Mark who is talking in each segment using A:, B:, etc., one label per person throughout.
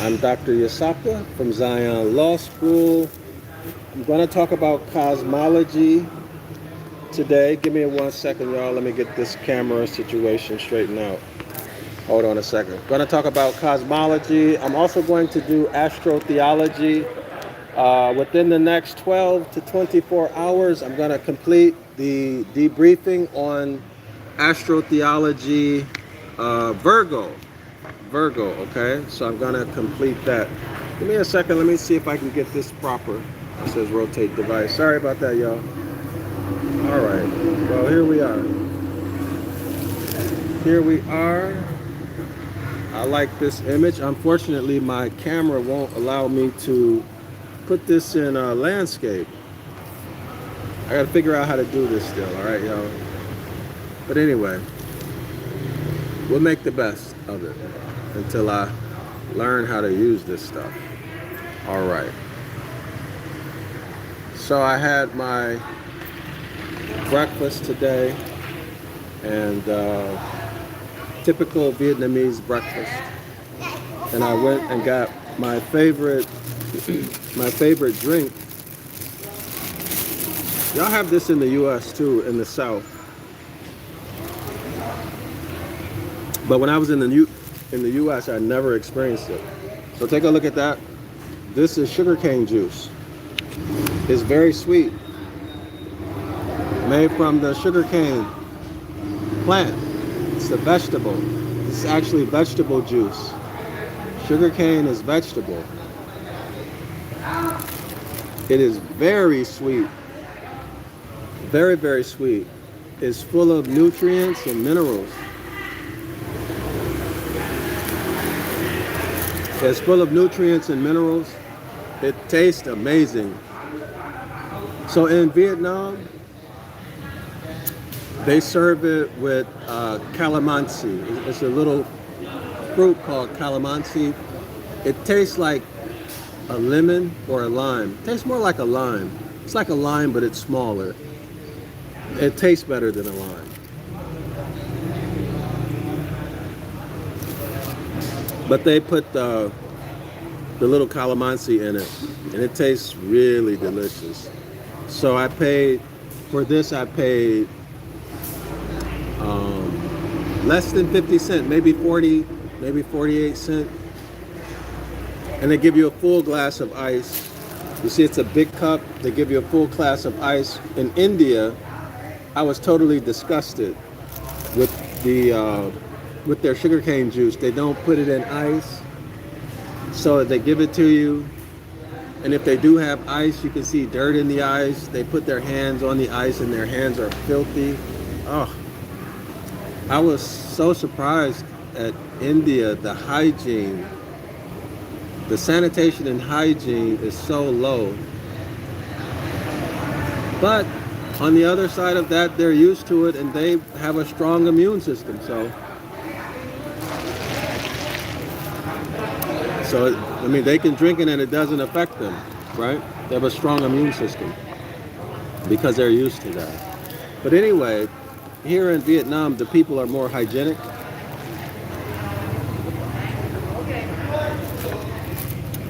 A: I'm Dr. Yasapa from Zion Law School. I'm going to talk about cosmology today. Give me 1 second, y'all. Let me get this camera situation straightened out. Hold on a second. Going to talk about cosmology. I'm also going to do astrotheology. Within the next 12 to 24 hours, I'm going to complete the debriefing on astrotheology Virgo, okay? So I'm gonna complete that. Give me a second, let me see if I can get this proper. It says rotate device. Sorry about that, y'all. All right, well, here we are. Here we are. I like this image. Unfortunately, my camera won't allow me to put this in a landscape. I gotta figure out how to do this still, all right, y'all? But anyway, we'll make the best of it until I learn how to use this stuff. All right. So I had my breakfast today, and typical Vietnamese breakfast. And I went and got my favorite drink. Y'all have this in the U.S. too, in the South. But when I was in the U.S., I never experienced it. So take a look at that. This is sugarcane juice. It's very sweet. Made from the sugarcane plant. It's a vegetable. It's actually vegetable juice. Sugarcane is vegetable. It is very sweet. Very, very sweet. It's full of nutrients and minerals. It's full of nutrients and minerals. It tastes amazing. So in Vietnam, they serve it with calamansi. It's a little fruit called calamansi. It tastes like a lemon or a lime. It tastes more like a lime. It's like a lime, but it's smaller. It tastes better than a lime. But they put the little calamansi in it, and it tastes really delicious. So I paid, for this I paid less than 50 cents, maybe 40, maybe 48 cents. And they give you a full glass of ice. You see, it's a big cup. They give you a full glass of ice. In India, I was totally disgusted with their sugarcane juice. They don't put it in ice, so they give it to you. And if they do have ice, you can see dirt in the ice. They put their hands on the ice and their hands are filthy. Oh, I was so surprised at India. The hygiene, the sanitation and hygiene is so low. But on the other side of that, they're used to it and they have a strong immune system. So, I mean, they can drink it and it doesn't affect them, right? They have a strong immune system because they're used to that. But anyway, here in Vietnam, the people are more hygienic.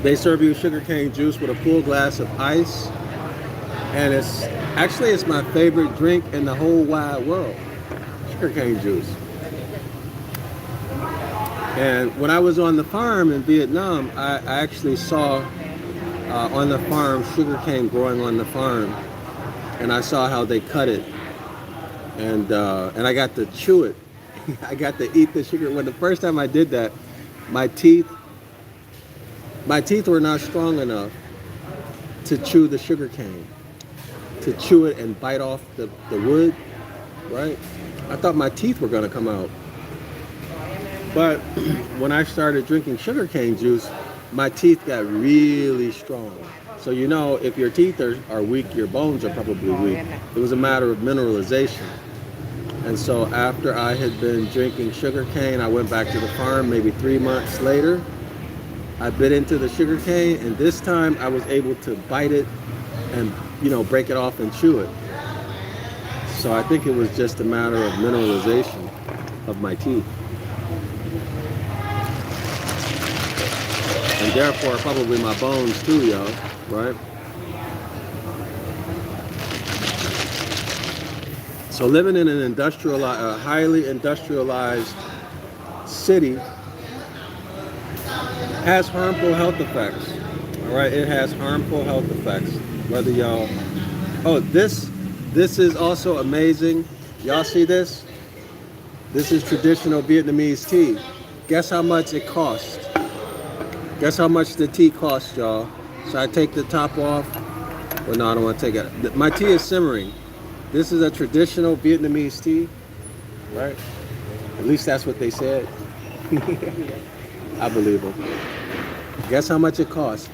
A: They serve you sugarcane juice with a full glass of ice. And it's my favorite drink in the whole wide world, sugarcane juice. And when I was on the farm in Vietnam, I actually saw on the farm sugarcane growing on the farm, and I saw how they cut it, and I got to chew it. I got to eat the sugar. When the first time I did that, my teeth were not strong enough to chew the sugarcane, to chew it and bite off the wood, right? I thought my teeth were gonna come out. But when I started drinking sugarcane juice, my teeth got really strong. So you know, if your teeth are weak, your bones are probably weak. It was a matter of mineralization. And so after I had been drinking sugarcane, I went back to the farm maybe 3 months later. I bit into the sugarcane, and this time I was able to bite it and, break it off and chew it. So I think it was just a matter of mineralization of my teeth. and therefore probably my bones too, y'all, right? So living in an a highly industrialized city has harmful health effects. All right, it has harmful health effects. Whether y'all, oh, this is also amazing. Y'all see this? This is traditional Vietnamese tea. Guess how much it costs? Guess how much the tea costs, y'all? So I take the top off. Well, no, I don't want to take it. My tea is simmering. This is a traditional Vietnamese tea, right? At least that's what they said. I believe them. Guess how much it costs?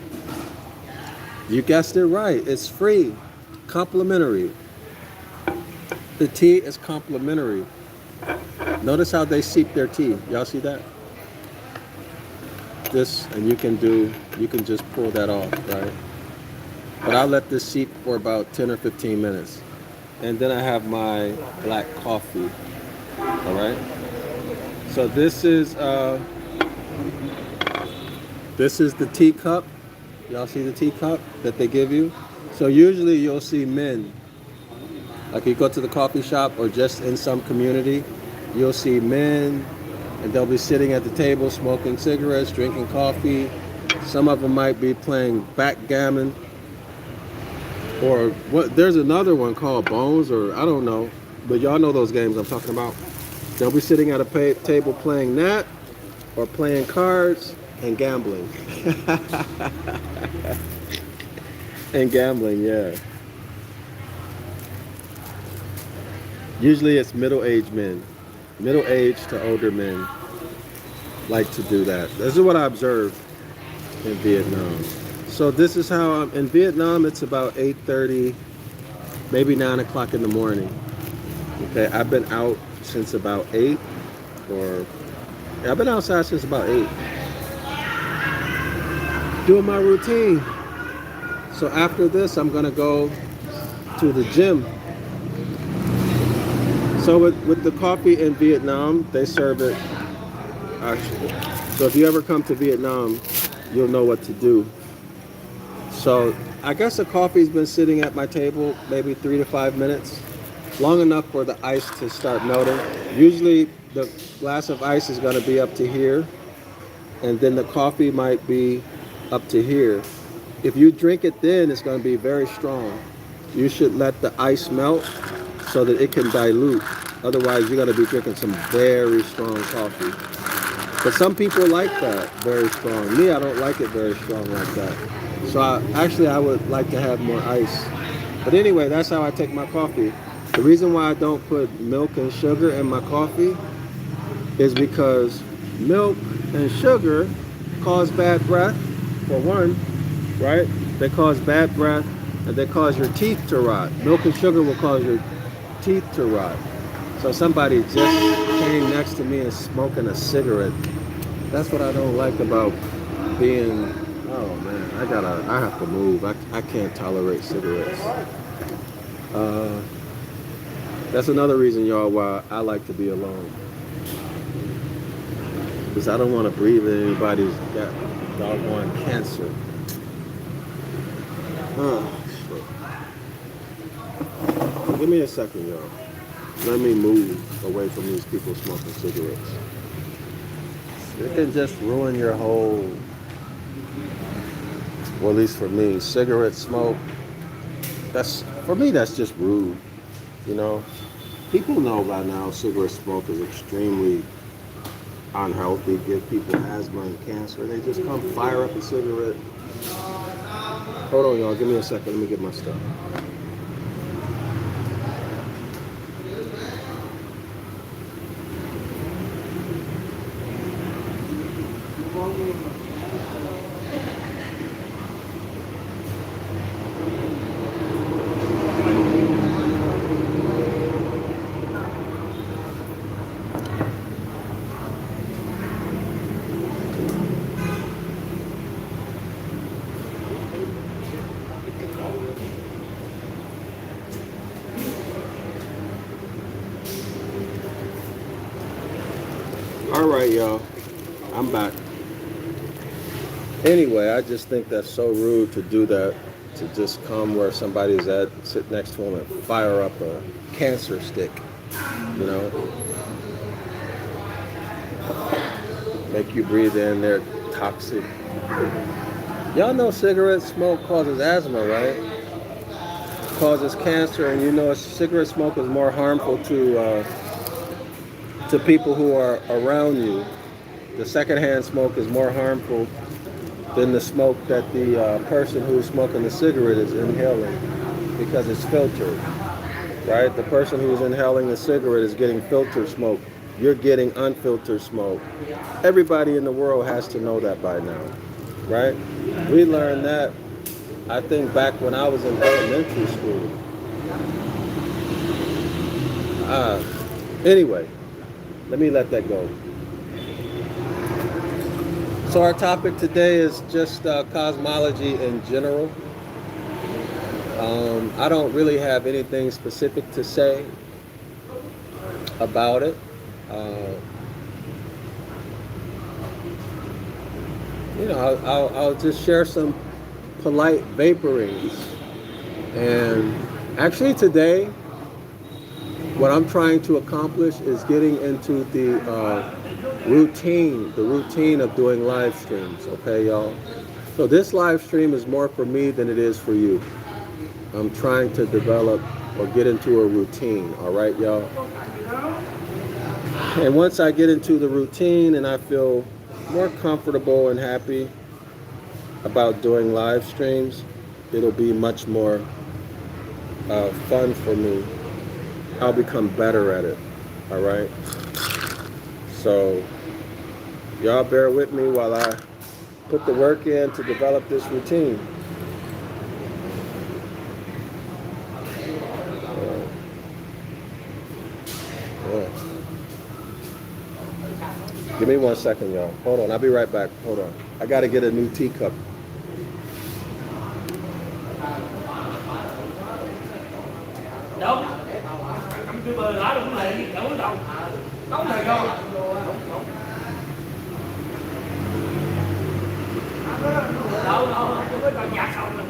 A: You guessed it right. It's free, complimentary. The tea is complimentary. Notice how they seep their tea. Y'all see that? This, and you can just pull that off, right? But I'll let this seep for about 10 or 15 minutes. And then I have my black coffee. All right. So this is the teacup. Y'all see the teacup that they give you? So usually you'll see men. Like you go to the coffee shop or just in some community, you'll see men, and they'll be sitting at the table smoking cigarettes, drinking coffee. Some of them might be playing backgammon. Or what? There's another one called Bones, or I don't know, but y'all know those games I'm talking about. They'll be sitting at a table playing that, or playing cards and gambling. And gambling, yeah. Usually it's middle-aged men, middle-aged to older men like to do that. This is what I observed in Vietnam. So this is how in Vietnam, it's about 8:30, maybe 9 o'clock in the morning. Okay, I've been out since about 8, or I've been outside since about 8. Doing my routine. So after this, I'm gonna go to the gym. So with the coffee in Vietnam, they serve it actually. So if you ever come to Vietnam, you'll know what to do. So I guess the coffee's been sitting at my table maybe 3 to 5 minutes, long enough for the ice to start melting. Usually the glass of ice is going to be up to here, and then the coffee might be up to here. If you drink it then, it's going to be very strong. You should let the ice melt so that it can dilute. Otherwise, you're going to be drinking some very strong coffee. But some people like that very strong. Me, I don't like it very strong like that. So I would like to have more ice. But anyway, that's how I take my coffee. The reason why I don't put milk and sugar in my coffee is because milk and sugar cause bad breath, for one, right? They cause bad breath, and they cause your teeth to rot. Milk and sugar will cause your teeth to rot. So somebody just came next to me and smoking a cigarette. That's what I don't like about being, oh man, I have to move. I can't tolerate cigarettes. That's another reason, y'all, why I like to be alone. Because I don't want to breathe in anybody's doggone cancer. Shit. Give me a second, y'all. Let me move away from these people smoking cigarettes. It can just ruin your whole, well, at least for me, cigarette smoke. For me, that's just rude. You know, people know by now cigarette smoke is extremely unhealthy, give people asthma and cancer. They just come fire up a cigarette. Hold on, y'all. Give me a second. Let me get my stuff. All right, y'all. I'm back. Anyway, I just think that's so rude to do that, to just come where somebody's at, sit next to them and fire up a cancer stick, you know? Make you breathe in their toxic. Y'all know cigarette smoke causes asthma, right? Causes cancer, and you know cigarette smoke is more harmful to people who are around you. The secondhand smoke is more harmful than the smoke that the person who's smoking the cigarette is inhaling, because it's filtered, right? The person who's inhaling the cigarette is getting filtered smoke. You're getting unfiltered smoke. Everybody in the world has to know that by now, right? We learned that, I think, back when I was in elementary school. Anyway, let me let that go. So our topic today is just cosmology in general. I don't really have anything specific to say about it. I'll just share some polite vaporings. And actually today, what I'm trying to accomplish is getting into the routine of doing live streams, okay, y'all? So this live stream is more for me than it is for you. I'm trying to develop or get into a routine, all right, y'all? And once I get into the routine and I feel more comfortable and happy about doing live streams, it'll be much more fun for me. I'll become better at it, all right? So y'all bear with me while I put the work in to develop this routine. Give me 1 second, y'all. Hold on, I'll be right back. Hold on. I got to get a new teacup.
B: Đâu? Không chưa bờ lá đúng này, đâu đâu. Đâu này không? Đâu đâu, không có còn nhạc xong rồi.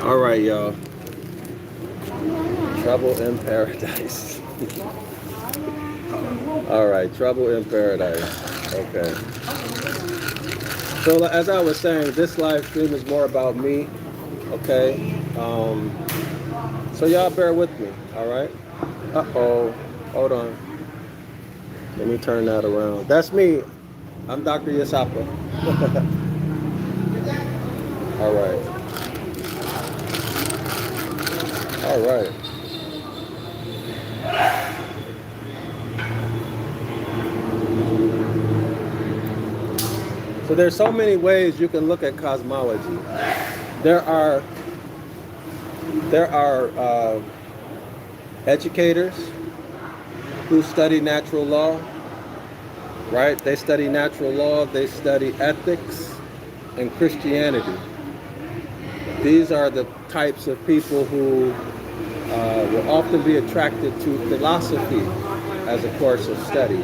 A: All right, y'all. Trouble in paradise. All right, trouble in paradise. Okay. So as I was saying, this live stream is more about me. Okay. So y'all bear with me. All right. Uh-oh. Hold on. Let me turn that around. That's me. I'm DrYasapa. All right. All right. So there's so many ways you can look at cosmology. There are educators who study natural law, right? They study natural law, they study ethics and Christianity. These are the types of people who will often be attracted to philosophy as a course of study.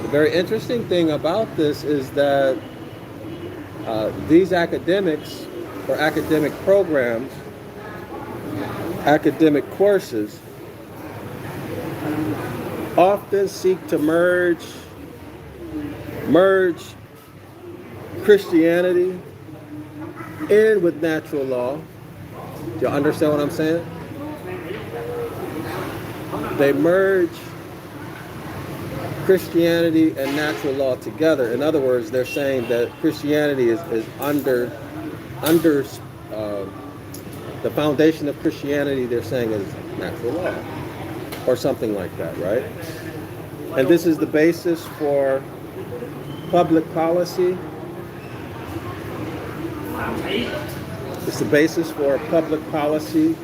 A: The very interesting thing about this is that these academics or academic programs, academic courses, often seek to merge Christianity in with natural law. Do you understand what I'm saying? They merge Christianity and natural law together. In other words, they're saying that Christianity is under the foundation of Christianity, they're saying, is natural law or something like that, right? And this is the basis for public policy. It's the basis for public policy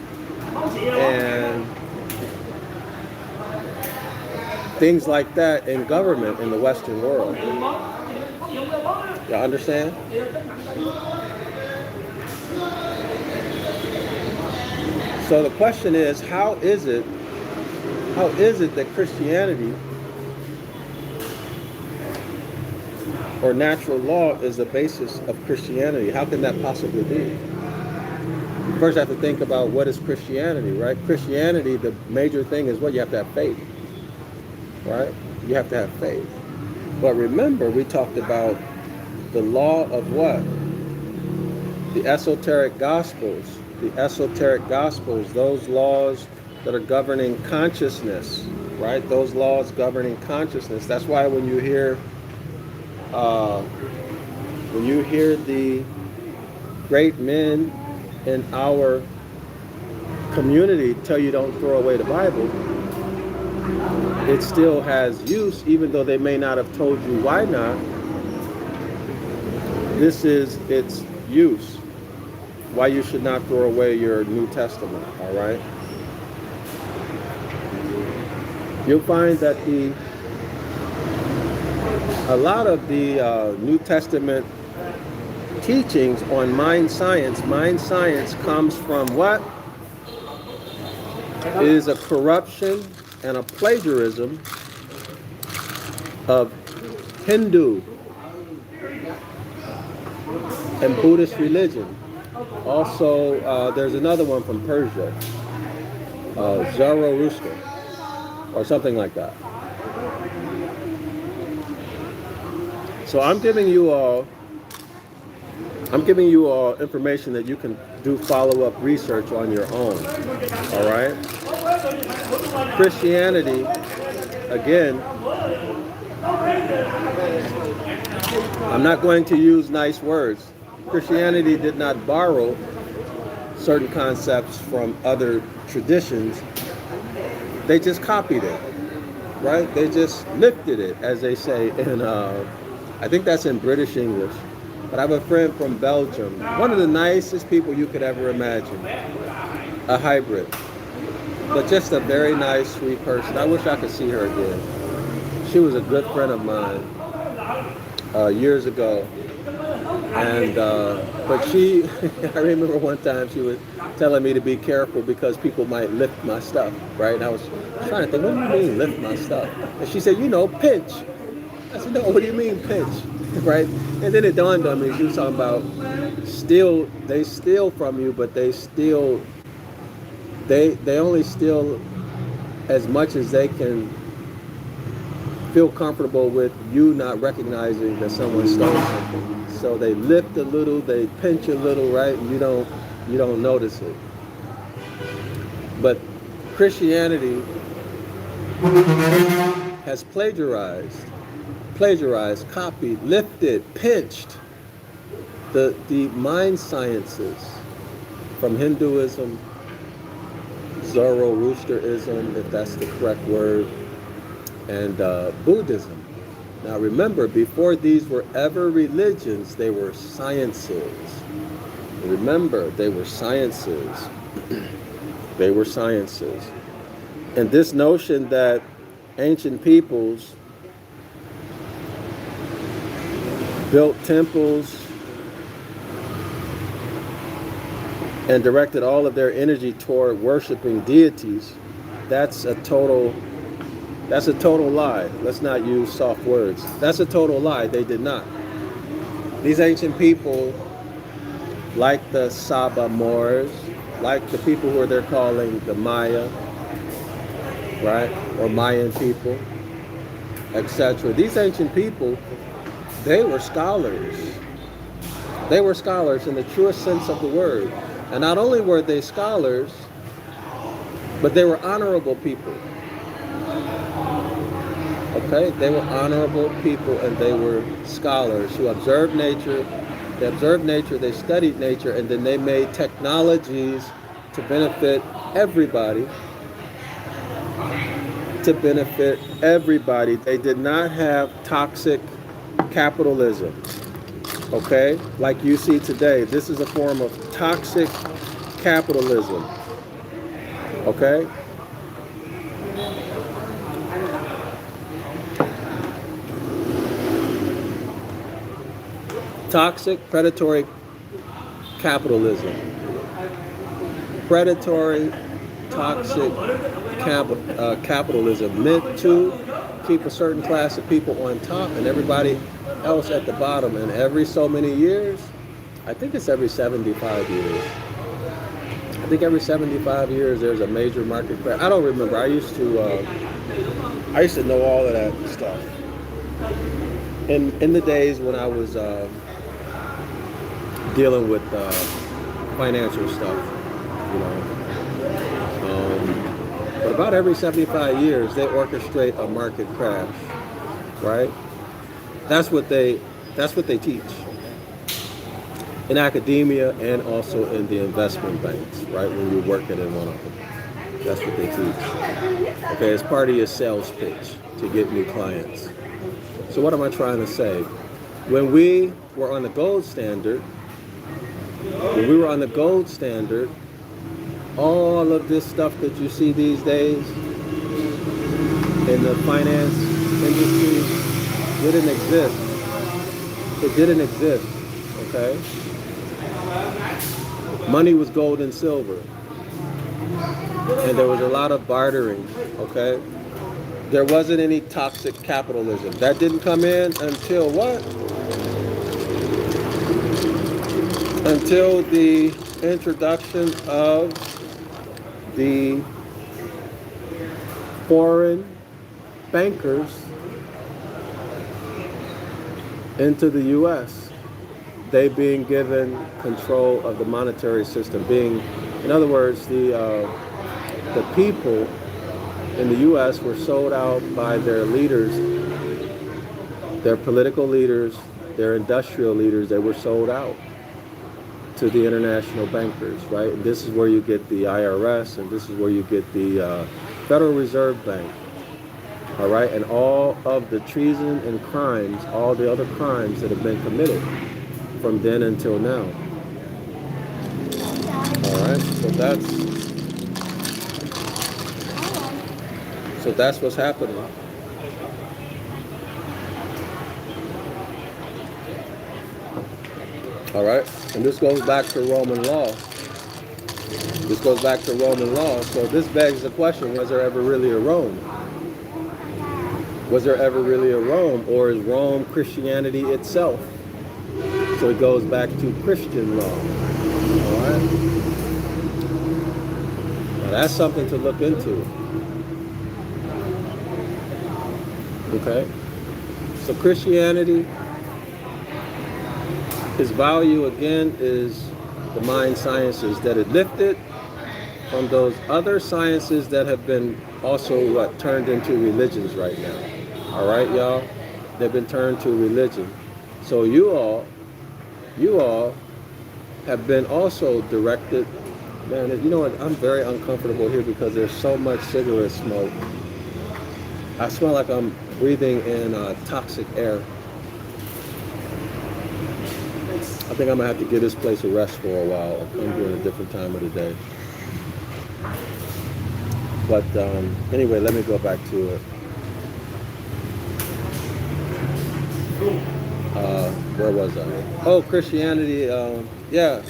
A: and things like that in government in the Western world. You understand? So the question is, how is it that Christianity or natural law is the basis of Christianity? How can that possibly be? First, I have to think about what is Christianity, right? Christianity, the major thing is what? You have to have faith, right? You have to have faith. But remember, we talked about the law of what? The esoteric gospels. The esoteric gospels, those laws that are governing consciousness, right? Those laws governing consciousness. That's why when you hear the great men in our community tell you don't throw away the Bible, it still has use, even though they may not have told you why not. This is its use, why you should not throw away your New Testament, all right? You'll find that a lot of the New Testament teachings on mind science comes from what? It is a corruption and a plagiarism of Hindu and Buddhist religion. Also, there's another one from Persia, Zoroaster, or something like that. So I'm giving you all information that you can do follow-up research on your own. All right? Christianity, again, I'm not going to use nice words. Christianity did not borrow certain concepts from other traditions. They just copied it, right? They just lifted it, as they say in, I think that's in British English. But I have a friend from Belgium, one of the nicest people you could ever imagine, a hybrid, but just a very nice, sweet person. I wish I could see her again. She was a good friend of mine years ago. And but she, I remember one time she was telling me to be careful because people might lift my stuff, right? And I was trying to think, what do you mean lift my stuff? And she said, pinch. I said, no, what do you mean pinch, right? And then it dawned on me, she was talking about they steal from you, but they only steal as much as they can feel comfortable with you not recognizing that someone stole something. So they lift a little, they pinch a little, right? And you don't notice it. But Christianity has plagiarized, copied, lifted, pinched the mind sciences from Hinduism, Zoroastrianism, if that's the correct word, and Buddhism. Now remember, before these were ever religions, they were sciences. Remember, they were sciences. They were sciences. And this notion that ancient peoples built temples and directed all of their energy toward worshiping deities, that's a total lie. Let's not use soft words. That's a total lie. They did not. These ancient people, like the Saba Moors, like the people who they're calling the Maya, right? Or Mayan people, etc. These ancient people, they were scholars. They were scholars in the truest sense of the word. And not only were they scholars, but they were honorable people. Okay? They were honorable people, and they were scholars who observed nature. They observed nature, they studied nature, and then they made technologies to benefit everybody. To benefit everybody. They did not have toxic capitalism. Okay? Like you see today. This is a form of toxic capitalism. Okay? Toxic, predatory capitalism. Predatory, toxic capitalism meant to keep a certain class of people on top and everybody else at the bottom. And every so many years, I think it's every 75 years. I think every 75 years there's a major market crash. I don't remember. I used to know all of that stuff. In the days when I was dealing with financial stuff, you know. But about every 75 years, they orchestrate a market crash, right? That's what they teach in academia and also in the investment banks, right? When you're working in one of them, that's what they teach. Okay, it's part of your sales pitch to get new clients. So what am I trying to say? When we were on the gold standard, all of this stuff that you see these days in the finance industry didn't exist. It didn't exist, okay? Money was gold and silver. And there was a lot of bartering, okay? There wasn't any toxic capitalism. That didn't come in until what? Until the introduction of the foreign bankers into the U.S. They being given control of the monetary system, in other words, the people in the U.S. were sold out by their leaders, their political leaders, their industrial leaders. They were sold out to the international bankers, right? And this is where you get the IRS, and this is where you get the Federal Reserve Bank, all right? And all of the treason and crimes, all the other crimes that have been committed from then until now. All right, so that's what's happening. All right, and this goes back to Roman law. So this begs the question, was there ever really a Rome? Was there ever really a Rome, or is Rome Christianity itself? So it goes back to Christian law. All right? Now that's something to look into. Okay? So Christianity, its value again is the mind sciences that it lifted from those other sciences that have been also turned into religions right now. All right, y'all? They've been turned to religion. So you all have been also directed. Man, you know what? I'm very uncomfortable here because there's so much cigarette smoke. I smell like I'm breathing in toxic air. I think I'm gonna have to give this place a rest for a while. I'm doing a different time of the day. But anyway, let me go back to it. Where was I? Oh, Christianity. Yeah.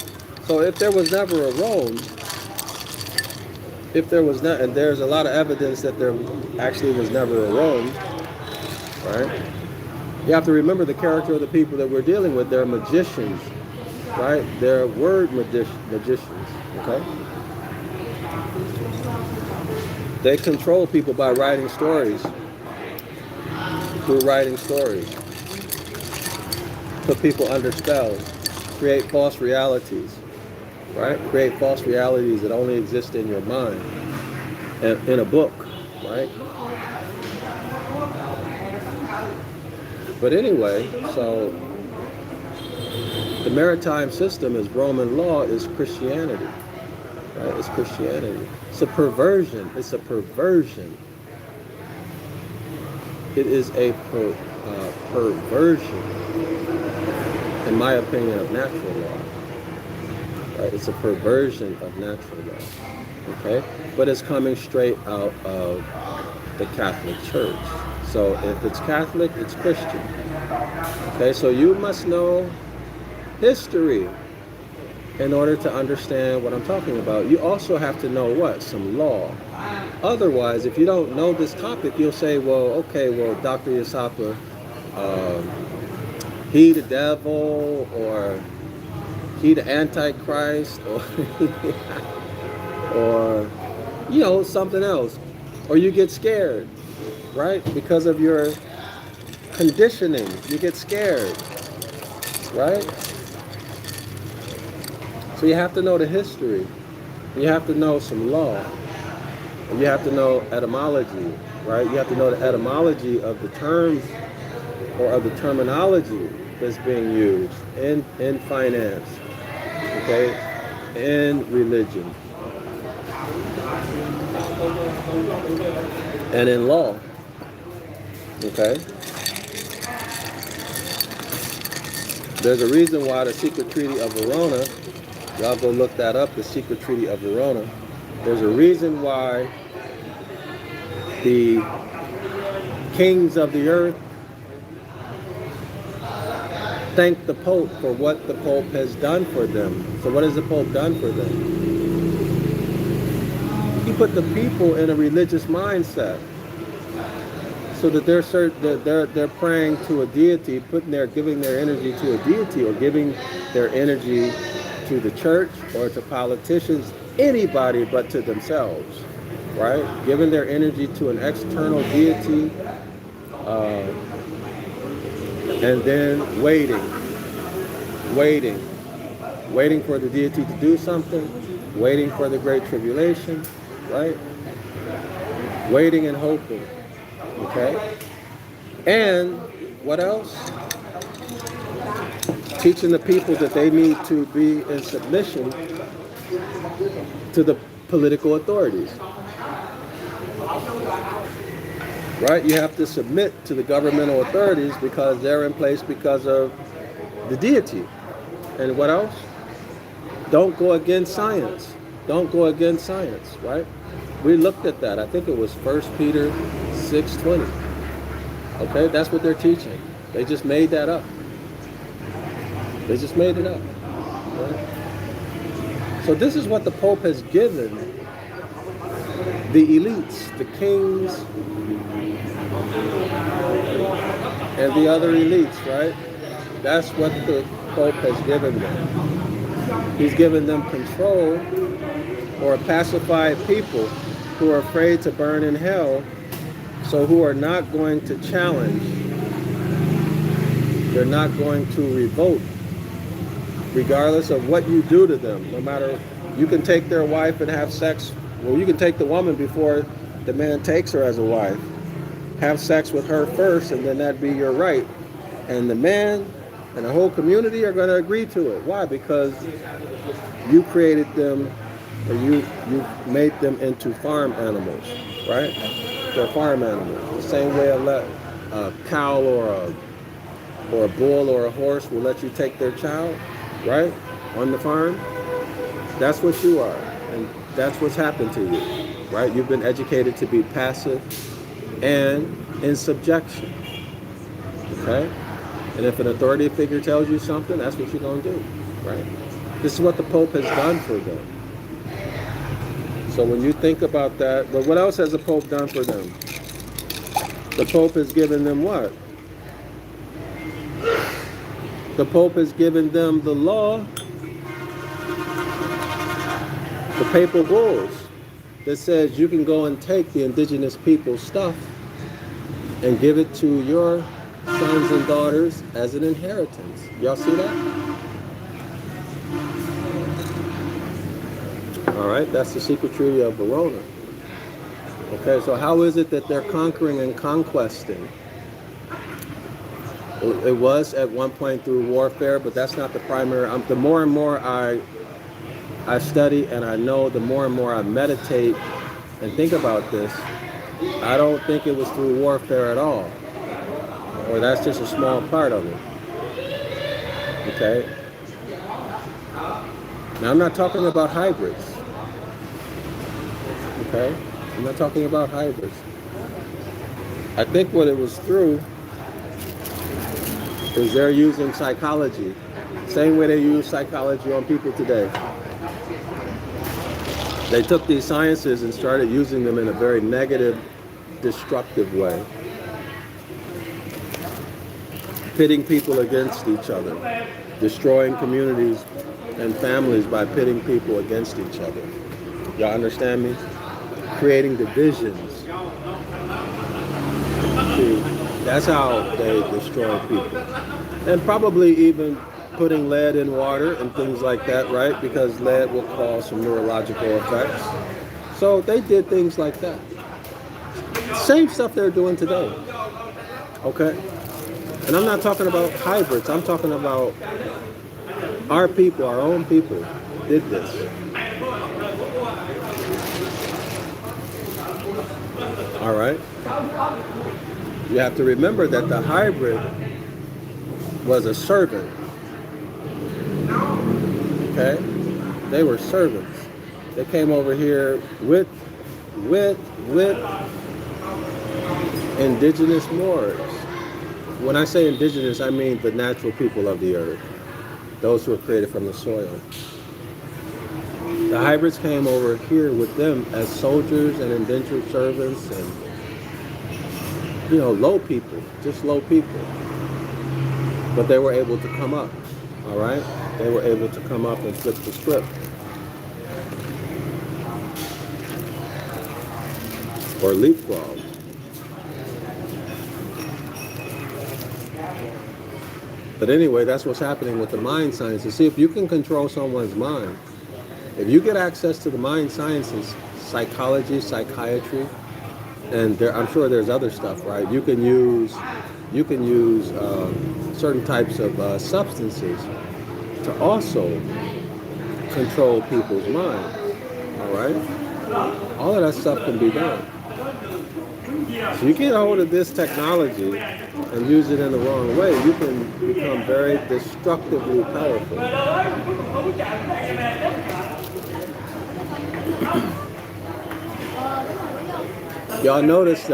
A: So if there was never a Rome, and there's a lot of evidence that there actually was never a Rome, right? You have to remember the character of the people that we're dealing with. They're magicians, right? They're word magicians, okay? They control people by writing stories. Through writing stories. Put people under spells. Create false realities. Right? Create false realities that only exist in your mind. And in a book. Right? But anyway, so the maritime system is Roman law, is Christianity. Right? It's Christianity. It's a perversion. It's a perversion. It is a perversion, in my opinion, of natural law. Right? It's a perversion of natural law. Okay? But it's coming straight out of the Catholic Church. So if it's Catholic, it's Christian. Okay? So you must know history in order to understand what I'm talking about. You also have to know what? Some law. Otherwise, if you don't know this topic, you'll say, well, okay, well, Dr. Yasapa, he the devil, or he the Antichrist, or you know, something else. Or you get scared, right? Because of your conditioning, you get scared, right? So you have to know the history. You have to know some law. And you have to know etymology, right? You have to know the etymology of the terms or of the terminology that's being used in finance, okay, in religion, and in law, okay? There's a reason why the Secret Treaty of Verona, y'all go look that up, the Secret Treaty of Verona. There's a reason why the kings of the earth thank the Pope for what the Pope has done for them. So what has the Pope done for them? He put the people in a religious mindset, so that they're praying to a deity, giving their energy to a deity, or giving their energy to the church or to politicians, anybody but to themselves, right? Giving their energy to an external deity, and then waiting for the deity to do something, waiting for the Great Tribulation, right? Waiting and hoping, okay? And what else? Teaching the people that they need to be in submission to the political authorities. Right? You have to submit to the governmental authorities because they're in place because of the deity. And what else? Don't go against science. Don't go against science, right? We looked at that. I think it was 1 Peter 6:20. Okay? That's what they're teaching. They just made that up. They just made it up. Right? So this is what the Pope has given the elites, the kings, and the other elites, right? That's what the Pope has given them. He's given them control, or a pacified people who are afraid to burn in hell, so who are not going to challenge. They're not going to revolt, regardless of what you do to them. No matter, you can take their wife and have sex. Well, you can take the woman before the man takes her as a wife. Have sex with her first, and then that'd be your right. And the man and the whole community are going to agree to it. Why? Because you created them, or you made them into farm animals, right? They're farm animals. The same way a cow or a bull or a horse will let you take their child, right? On the farm. That's what you are. And that's what's happened to you, right? You've been educated to be passive and in subjection, okay? And if an authority figure tells you something, that's what you're going to do, right? This is what the Pope has done for them. So when you think about that, but what else has the Pope done for them? The Pope has given them what? The Pope has given them the law, the papal bulls, that says you can go and take the indigenous people's stuff and give it to your sons and daughters as an inheritance. Y'all see that? All right, that's the secret treaty of Verona. Okay, so how is it that they're conquering and conquesting? It was at one point through warfare, but that's not the primary. The more and more I study and I know, the more and more I meditate and think about this, I don't think it was through warfare at all. Or that's just a small part of it. Okay? Now I'm not talking about hybrids. Okay? I'm not talking about hybrids. I think what it was through is they're using psychology. Same way they use psychology on people today. They took these sciences and started using them in a very negative, destructive way. Pitting people against each other. Destroying communities and families by pitting people against each other. Y'all understand me? Creating divisions. See, that's how they destroy people. And probably even putting lead in water and things like that, right? Because lead will cause some neurological effects. So they did things like that. Same stuff they're doing today. Okay? And I'm not talking about hybrids. I'm talking about our people, our own people did this. All right? You have to remember that the hybrid was a servant. Okay? They were servants. They came over here with indigenous Moors. When I say indigenous, I mean the natural people of the earth. Those who were created from the soil. The hybrids came over here with them as soldiers and indentured servants and, you know, low people, just low people. But they were able to come up, all right? They were able to come up and flip the script. Or leapfrog. But anyway, that's what's happening with the mind sciences. See, if you can control someone's mind, if you get access to the mind sciences, psychology, psychiatry, and I'm sure there's other stuff, right? You can use certain types of substances to also control people's mind. All right, all of that stuff can be done. So you get a hold of this technology and use it in the wrong way, you can become very destructively powerful. Y'all notice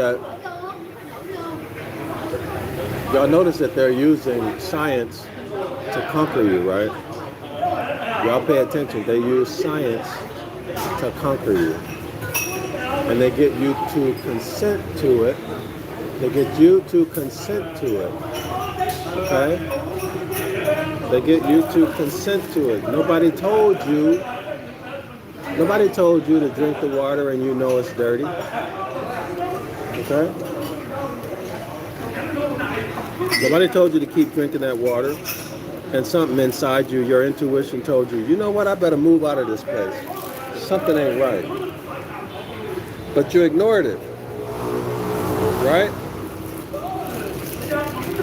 A: that they're using science to conquer you, right? Y'all pay attention. They use science to conquer you. And they get you to consent to it. They get you to consent to it. Okay? They get you to consent to it. Nobody told you to drink the water and you know it's dirty. Okay? Nobody told you to keep drinking that water, and something inside you, your intuition told you, you know what, I better move out of this place. Something ain't right. But you ignored it. Right?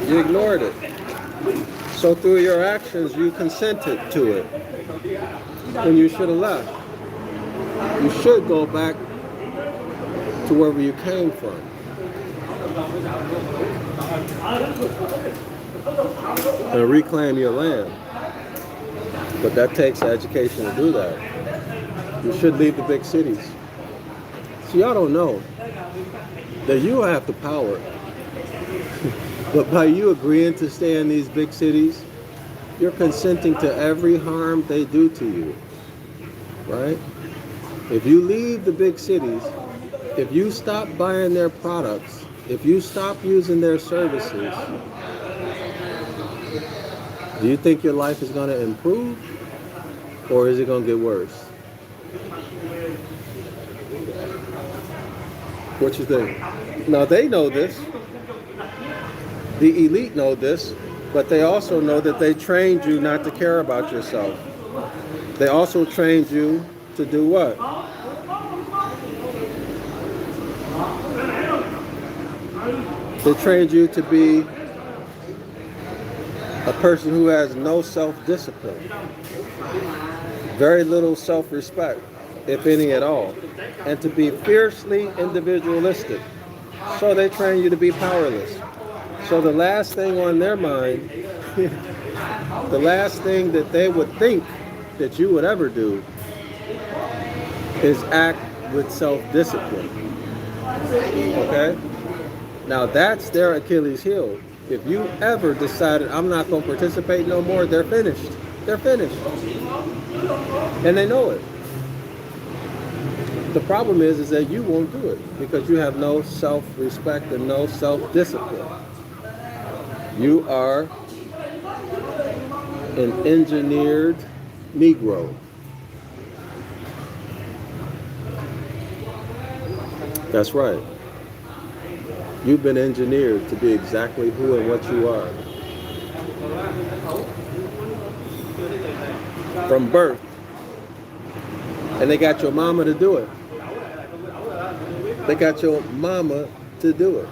A: You ignored it. So through your actions, you consented to it. When you should have left. You should go back to wherever you came from. And reclaim your land. But that takes education to do that. You should leave the big cities. So y'all don't know that you have the power. But by you agreeing to stay in these big cities, you're consenting to every harm they do to you. Right? If you leave the big cities, if you stop buying their products, if you stop using their services, do you think your life is going to improve, or is it going to get worse? What you think? Now they know this. The elite know this, but they also know that they trained you not to care about yourself. They also trained you to do what? They trained you to be a person who has no self-discipline, very little self-respect, if any at all, and to be fiercely individualistic. So they train you to be powerless. So the last thing on their mind, the last thing that they would think that you would ever do is act with self-discipline. Okay? Now that's their Achilles heel. If you ever decided, I'm not going to participate no more, they're finished. They're finished. And they know it. The problem is that you won't do it because you have no self-respect and no self-discipline. You are an engineered Negro. That's right. You've been engineered to be exactly who and what you are. From birth. And they got your mama to do it. They got your mama to do it.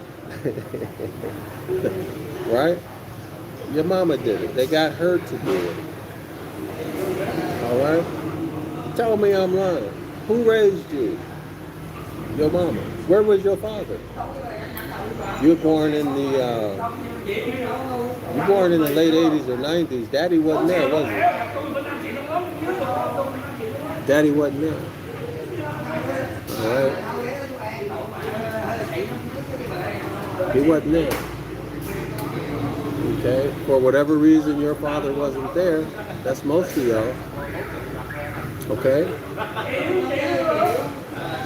A: Right? Your mama did it. They got her to do it. All right? Tell me I'm lying. Who raised you? Your mama. Where was your father? You were born in the late 80s or 90s. Daddy wasn't there, was he? Daddy wasn't there. All right? He wasn't there. Okay? For whatever reason your father wasn't there, that's most of y'all. Okay?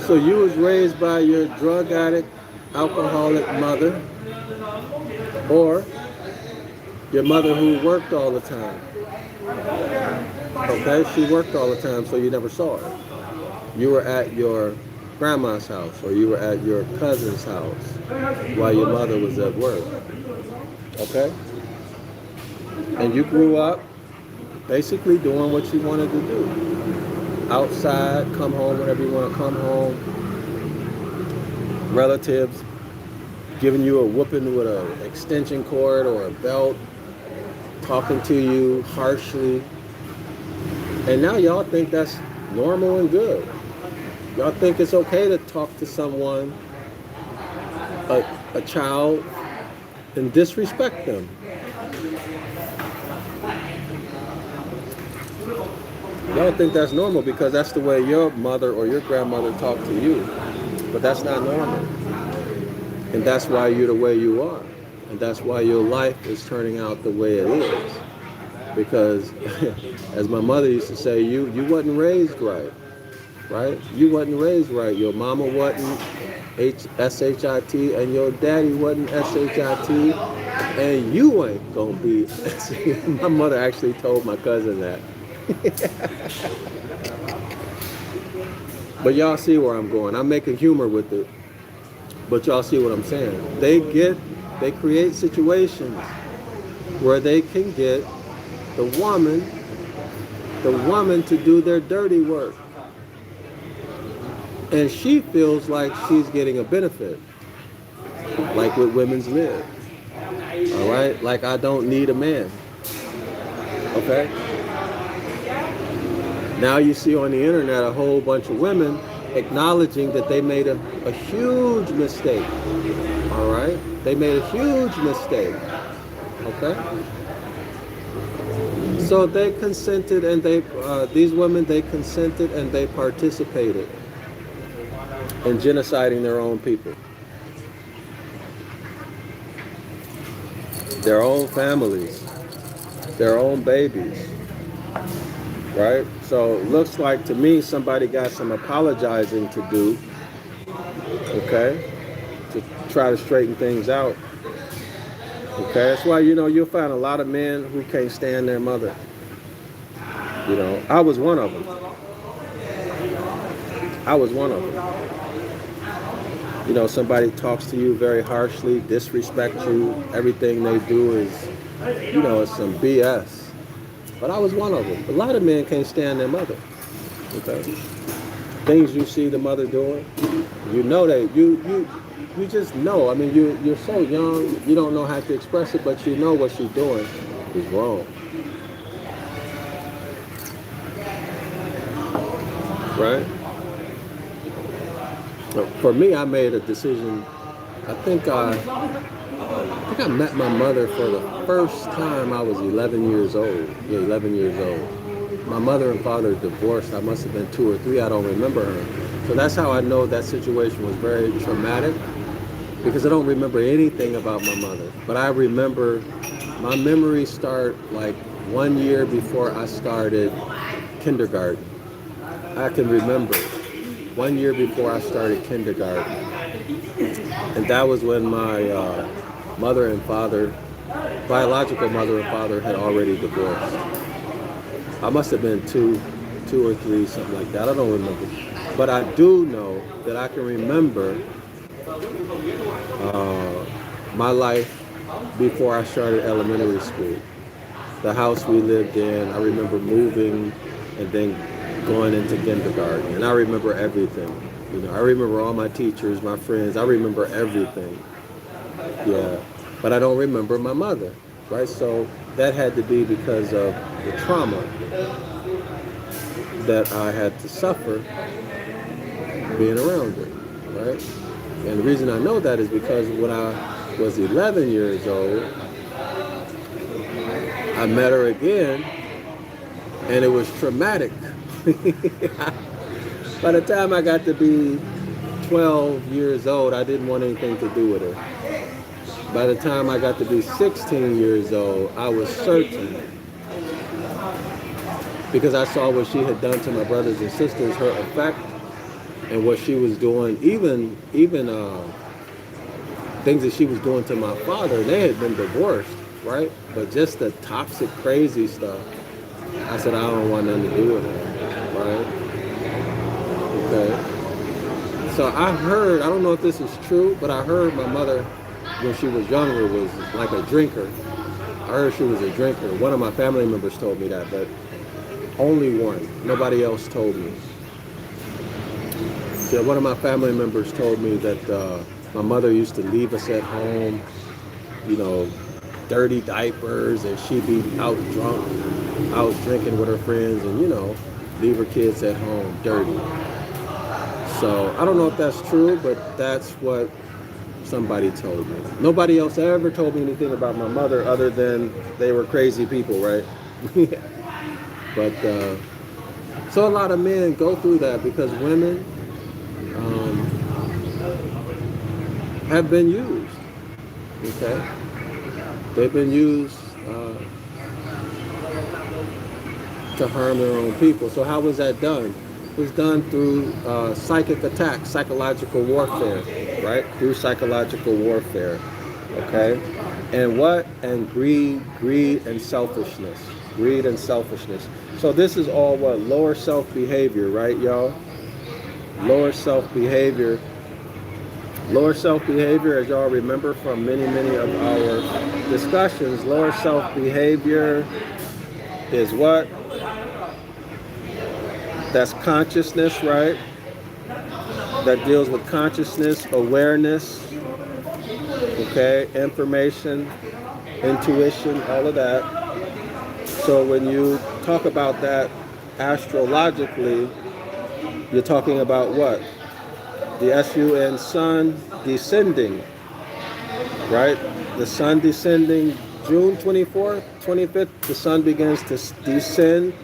A: So you was raised by your drug addict, alcoholic mother, or your mother who worked all the time. Okay? She worked all the time, so you never saw her. You were at your grandma's house, or you were at your cousin's house while your mother was at work. Okay? And you grew up basically doing what you wanted to do. Outside, come home whenever you want to come home. Relatives giving you a whooping with an extension cord or a belt, talking to you harshly. And now y'all think that's normal and good. Y'all think it's okay to talk to someone, a child, and disrespect them. Y'all think that's normal because that's the way your mother or your grandmother talked to you. But that's not normal. And that's why you're the way you are. And that's why your life is turning out the way it is. Because, as my mother used to say, you wasn't raised right. Right? You wasn't raised right. Your mama wasn't S-H-I-T and your daddy wasn't S-H-I-T and you ain't gonna be. My mother actually told my cousin that. But y'all see where I'm going. I'm making humor with it. But y'all see what I'm saying. They create situations where they can get the woman to do their dirty work. And she feels like she's getting a benefit. Like with women's lib. All right? Like I don't need a man. Okay? Now you see on the internet a whole bunch of women acknowledging that they made a huge mistake. All right? They made a huge mistake. Okay? So they consented and these women, they consented and they participated in genociding their own people. Their own families. Their own babies. Right? So it looks like to me somebody got some apologizing to do. Okay? To try to straighten things out. Okay? That's why, you'll find a lot of men who can't stand their mother. I was one of them. You know, somebody talks to you very harshly, disrespect you, everything they do is, you know, it's some BS. But I was one of them. A lot of men can't stand their mother. Okay? Things you see the mother doing, you know that you just know. I mean, you're so young, you don't know how to express it, but you know what she's doing is wrong. Right? For me, I made a decision. I think I met my mother for the first time. I was 11 years old. Yeah, 11 years old. My mother and father divorced. I must have been 2 or 3. I don't remember her. So that's how I know that situation was very traumatic, because I don't remember anything about my mother. But I remember my memories start like 1 year before I started kindergarten. I can remember 1 year before I started kindergarten. And that was when my mother and father, biological mother and father, had already divorced. I must have been two or 3, something like that. I don't remember. But I do know that I can remember my life before I started elementary school. The house we lived in, I remember moving and then going into kindergarten, and I remember everything. You know, I remember all my teachers, my friends. I remember everything. Yeah, but I don't remember my mother, right? So that had to be because of the trauma that I had to suffer being around her, right? And the reason I know that is because when I was 11 years old, I met her again, and it was traumatic. By the time I got to be 12 years old, I didn't want anything to do with her. By the time I got to be 16 years old, I was certain, because I saw what she had done to my brothers and sisters, her effect, and what she was doing, even things that she was doing to my father. They had been divorced, right? But just the toxic, crazy stuff, I said, I don't want nothing to do with her, right? Okay. So I heard, I don't know if this is true, but I heard my mother, when she was younger, was like a drinker. I heard she was a drinker. One of my family members told me that, but only one. Nobody else told me. So one of my family members told me that my mother used to leave us at home, you know, dirty diapers, and she'd be out drunk, out drinking with her friends, and, you know, leave her kids at home dirty. So I don't know if that's true, but that's what somebody told me. Nobody else ever told me anything about my mother other than they were crazy people, right? But so a lot of men go through that because women have been used. Okay, they've been used to harm their own people. So how was that done? It was done through psychic attacks, psychological warfare, right? Through psychological warfare, okay? And what? And greed and selfishness. Greed and selfishness. So this is all what? Lower self-behavior, right, y'all? Lower self-behavior. Lower self-behavior, as y'all remember from many of our discussions, lower self-behavior is what? That's consciousness, right? That deals with consciousness, awareness, okay, information, intuition, all of that. So when you talk about that astrologically, you're talking about what? The S-U-N, sun descending, right? The sun descending June 24th, 25th, the sun begins to descend,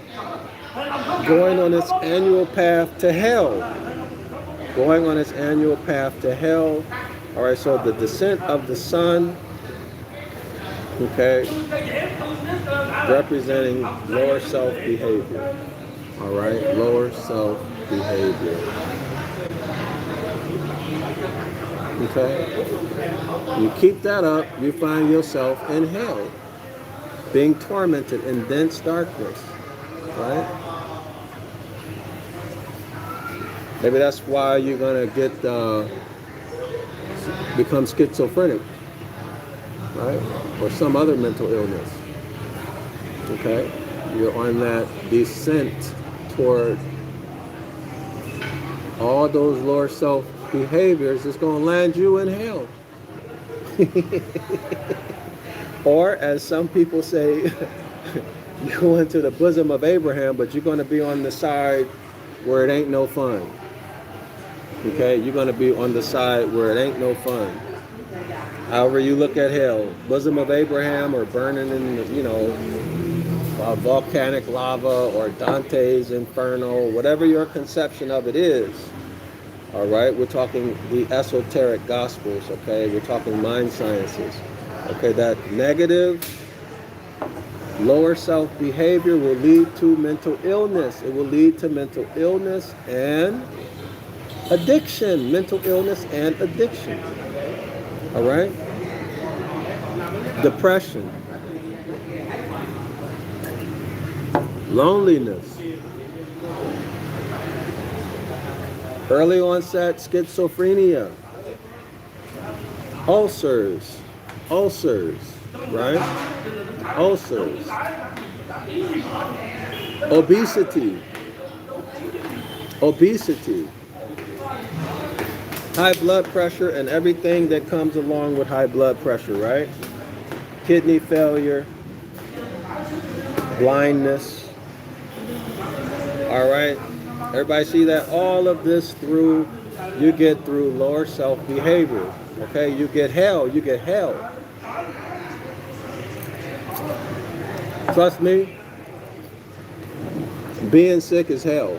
A: going on its annual path to hell. Going on its annual path to hell. All right, so the descent of the sun, okay, representing lower self-behavior. All right, lower self-behavior. Okay? You keep that up, you find yourself in hell, being tormented in dense darkness, right? Maybe that's why you're going to get become schizophrenic, right? Or some other mental illness. Okay? You're on that descent toward all those lower self behaviors. It's going to land you in hell. Or, as some people say, you go into the bosom of Abraham, but you're going to be on the side where it ain't no fun. Okay? You're going to be on the side where it ain't no fun. However you look at hell, bosom of Abraham, or burning in, volcanic lava, or Dante's Inferno, whatever your conception of it is. All right? We're talking the esoteric gospels, okay? We're talking mind sciences. Okay, that negative lower self behavior will lead to mental illness. It will lead to mental illness and addiction. Mental illness and addiction. All right? Depression. Loneliness. Early onset schizophrenia. Ulcers, right? Ulcers. Obesity. High blood pressure and everything that comes along with high blood pressure, right? Kidney failure, blindness. All right? Everybody see that? All of this you get through lower self behavior. Okay, you get hell. Trust me, being sick is hell.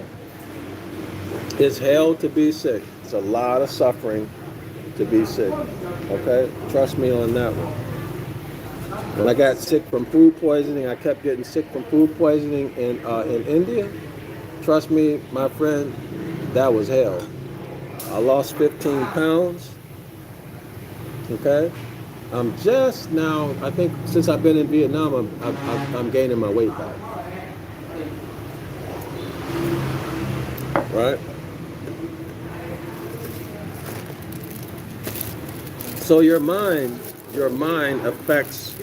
A: It's hell to be sick. It's a lot of suffering to be sick. Okay, trust me on that one. When I got sick from food poisoning, I kept getting sick from food poisoning in India. Trust me, my friend, that was hell. I lost 15 pounds. Okay, I'm just now, I think since I've been in Vietnam, I'm gaining my weight back. Right? So your mind affects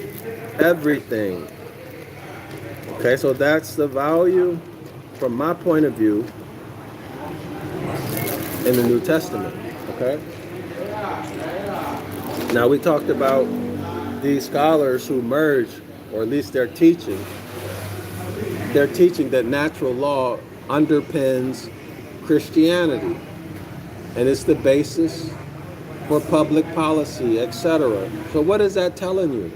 A: everything. Okay, so that's the value, from my point of view, in the New Testament. Okay? Now, we talked about these scholars who merge, or at least they're teaching that natural law underpins Christianity, and it's the basis for public policy, etc. So what is that telling you?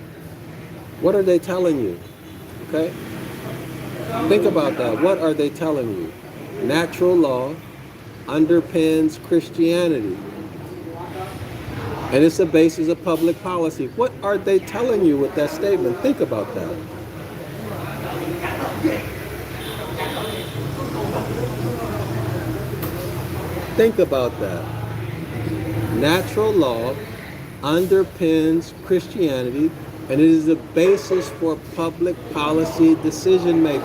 A: What are they telling you? Okay? Think about that. What are they telling you? Natural law underpins Christianity, and it's the basis of public policy. What are they telling you with that statement? Think about that. Think about that. Natural law underpins Christianity, and it is the basis for public policy decision making.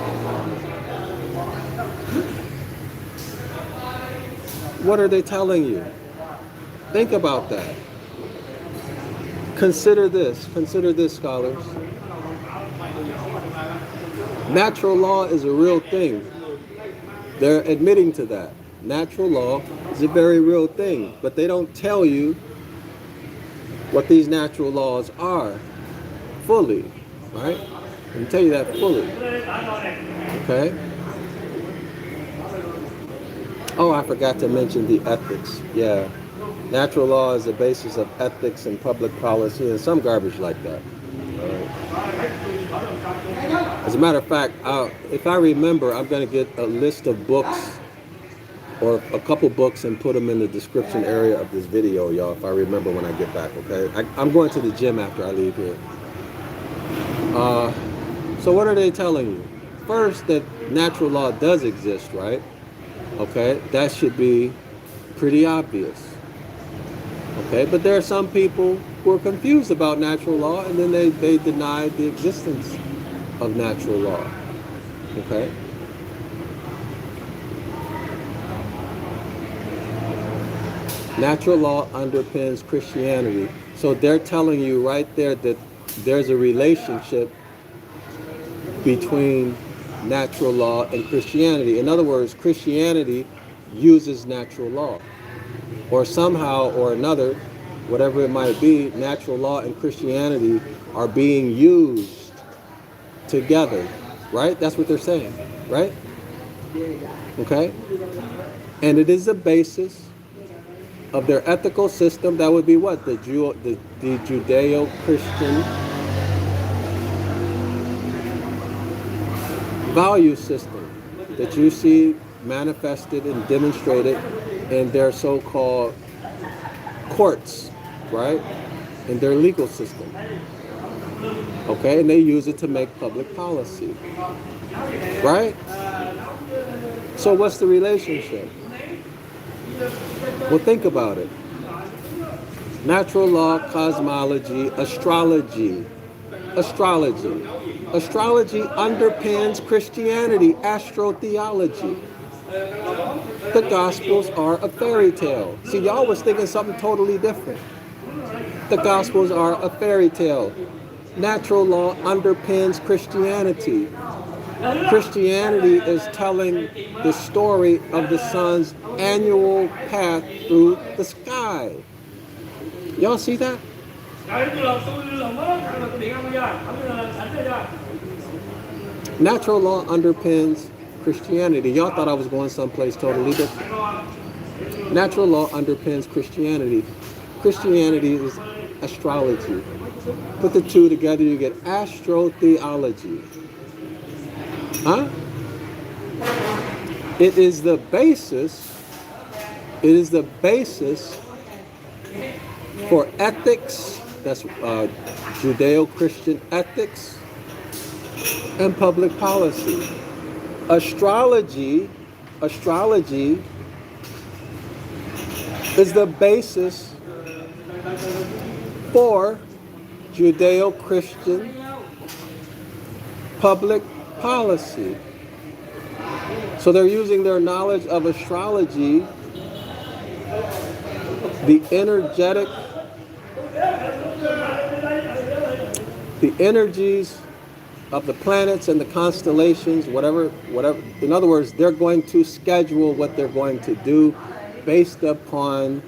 A: What are they telling you? Think about that. Consider this, scholars. Natural law is a real thing. They're admitting to that. Natural law is a very real thing, but they don't tell you what these natural laws are fully, right? I can tell you that fully. Okay? Oh, I forgot to mention the ethics. Yeah. Natural law is the basis of ethics and public policy and some garbage like that. As a matter of fact, if I remember, I'm going to get a list of books or a couple books and put them in the description area of this video, y'all, if I remember when I get back, okay? I'm going to the gym after I leave here. So what are they telling you? First, that natural law does exist, right? Okay, that should be pretty obvious. Okay, but there are some people who are confused about natural law, and then they deny the existence of natural law. Okay? Natural law underpins Christianity. So they're telling you right there that there's a relationship between natural law and Christianity. In other words, Christianity uses natural law. Or somehow or another, whatever it might be, natural law and Christianity are being used together. Right? That's what they're saying. Right? Okay? And it is the basis of their ethical system. That would be what? The Judeo-Christian value system that you see manifested and demonstrated in their so-called courts, right? In their legal system. Okay, and they use it to make public policy. Right? So what's the relationship? Well, think about it. Natural law, cosmology, astrology. Astrology. Astrology underpins Christianity, astrotheology. The Gospels are a fairy tale. See, y'all was thinking something totally different. The Gospels are a fairy tale. Natural law underpins Christianity. Christianity is telling the story of the sun's annual path through the sky. Y'all see that? Natural law underpins Christianity. Y'all thought I was going someplace totally different. Natural law underpins Christianity. Christianity is astrology. Put the two together, you get astrotheology. Huh? It is the basis for ethics, that's Judeo-Christian ethics, and public policy. Astrology is the basis for Judeo-Christian public policy. So they're using their knowledge of astrology, the energies of the planets and the constellations, whatever. In other words, they're going to schedule what they're going to do based upon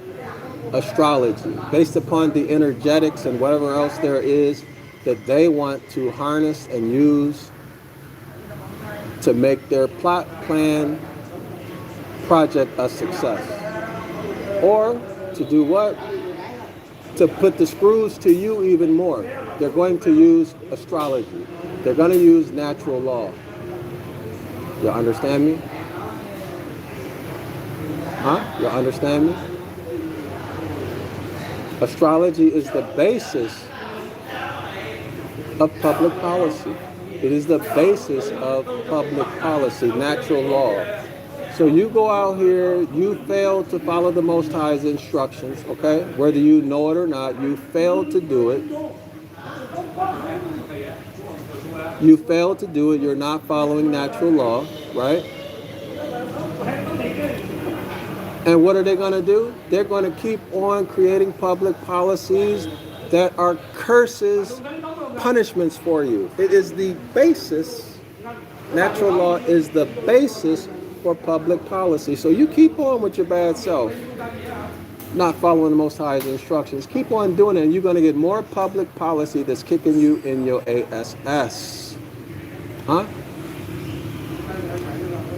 A: astrology, based upon the energetics and whatever else there is that they want to harness and use to make their plot, plan, project a success. Or to do what? To put the screws to you even more. They're going to use astrology. They're going to use natural law. You understand me? Huh? You understand me? Astrology is the basis of public policy. It is the basis of public policy, natural law. So you go out here, you fail to follow the Most High's instructions, okay? Whether you know it or not, you fail to do it. You fail to do it, you're not following natural law, right? And what are they going to do? They're going to keep on creating public policies that are curses, punishments for you. It is the basis, natural law is the basis for public policy. So you keep on with your bad self, not following the Most High's instructions. Keep on doing it, and you're going to get more public policy that's kicking you in your ASS. Huh?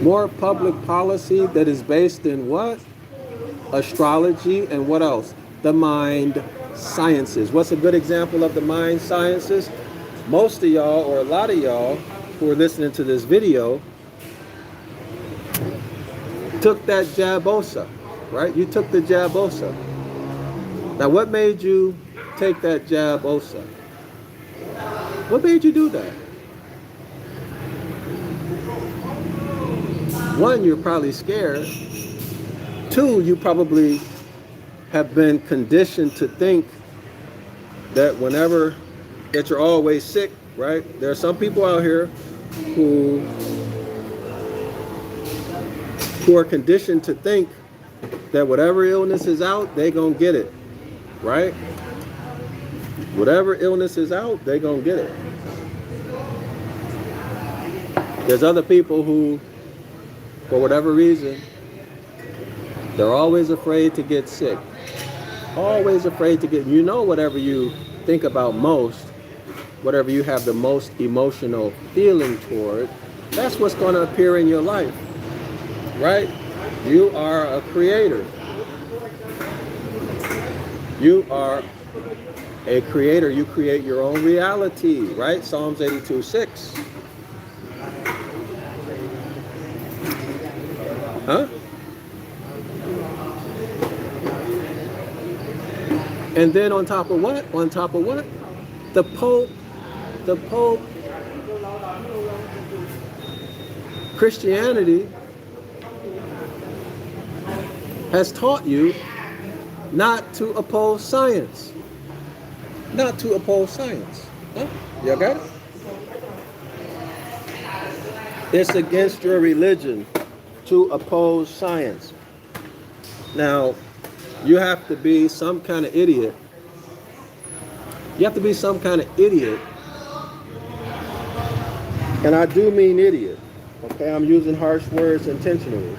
A: More public policy that is based in what? Astrology and what else? The mind sciences. What's a good example of the mind sciences? Most of y'all, or a lot of y'all who are listening to this video, took that Jabosa, right? You took the Jabosa. Now what made you take that Jabosa? What made you do that? One, you're probably scared. Two, you probably have been conditioned to think that whenever that you're always sick, right? There are some people out here who are conditioned to think that whatever illness is out, they gonna get it, right? Whatever illness is out, they gonna get it. There's other people who, for whatever reason, they're always afraid to get sick. Always afraid to get, whatever you think about most, whatever you have the most emotional feeling toward, that's what's going to appear in your life, right? You are a creator. You are a creator. You create your own reality, right? Psalms 82:6. Huh? And then on top of what? On top of what? The Pope, Christianity has taught you not to oppose science. Not to oppose science. Huh? You got it? It's against your religion to oppose science. Now, you have to be some kind of idiot. You have to be some kind of idiot. And I do mean idiot. Okay, I'm using harsh words intentionally.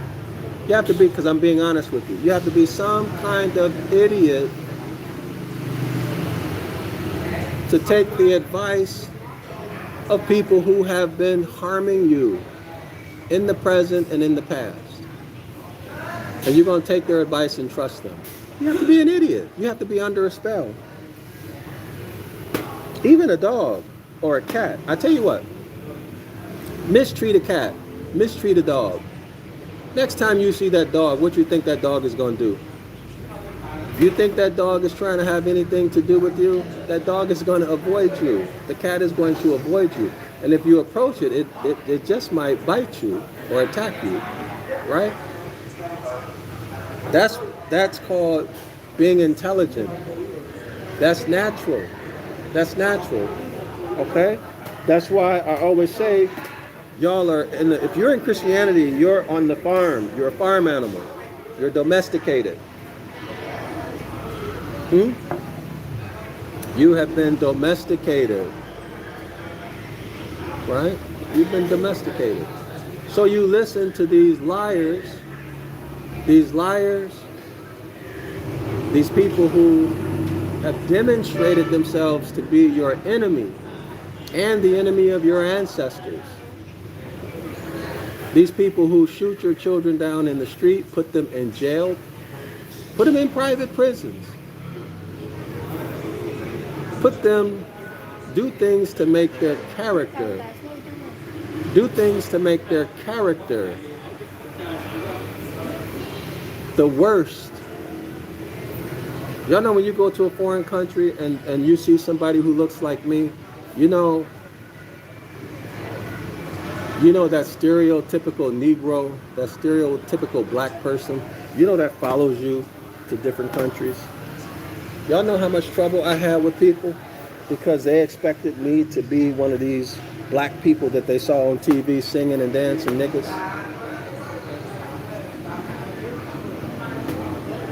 A: You have to be, because I'm being honest with you, you have to be some kind of idiot to take the advice of people who have been harming you in the present and in the past. And you're going to take their advice and trust them. You have to be an idiot. You have to be under a spell. Even a dog or a cat. I tell you what, mistreat a cat, mistreat a dog. Next time you see that dog, what do you think that dog is going to do? You think that dog is trying to have anything to do with you? That dog is going to avoid you. The cat is going to avoid you. And if you approach it, it just might bite you or attack you, right? That's called being intelligent. That's natural. That's natural, okay? That's why I always say, y'all are, if you're in Christianity, you're on the farm. You're a farm animal. You're domesticated. You have been domesticated, right? You've been domesticated. So you listen to these liars, these people who have demonstrated themselves to be your enemy and the enemy of your ancestors. These people who shoot your children down in the street, put them in jail, put them in private prisons, put them, do things to make their character, the worst. Y'all know when you go to a foreign country and you see somebody who looks like me, you know that stereotypical Negro, that stereotypical black person, that follows you to different countries. Y'all know how much trouble I had with people because they expected me to be one of these black people that they saw on TV singing and dancing niggas.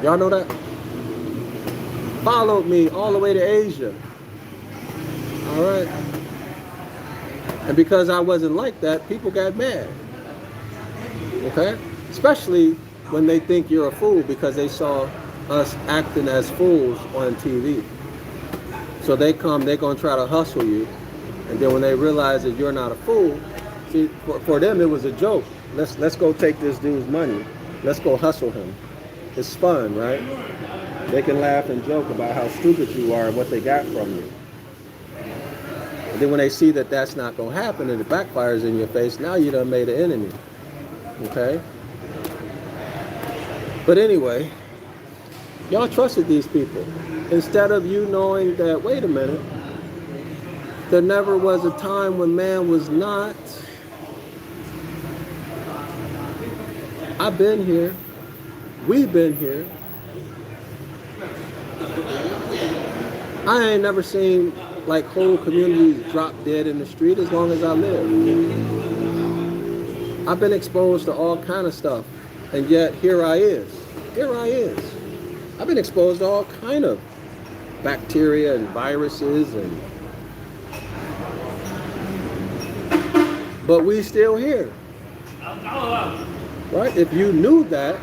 A: Y'all know that? Followed me all the way to Asia. All right. And because I wasn't like that, people got mad. Okay? Especially when they think you're a fool because they saw us acting as fools on TV. So they're going to try to hustle you. And then when they realize that you're not a fool, see, for them it was a joke. Let's go take this dude's money. Let's go hustle him. It's fun, right? They can laugh and joke about how stupid you are and what they got from you. And then when they see that that's not going to happen and it backfires in your face, now you done made an enemy. Okay? But anyway, y'all trusted these people. Instead of you knowing that, wait a minute, there never was a time when man was not. I've been here. We've been here. I ain't never seen like whole communities drop dead in the street as long as I live. I've been exposed to all kind of stuff, and yet here I is. Here I is. I've been exposed to all kind of bacteria and viruses, but we still here. Right? If you knew that,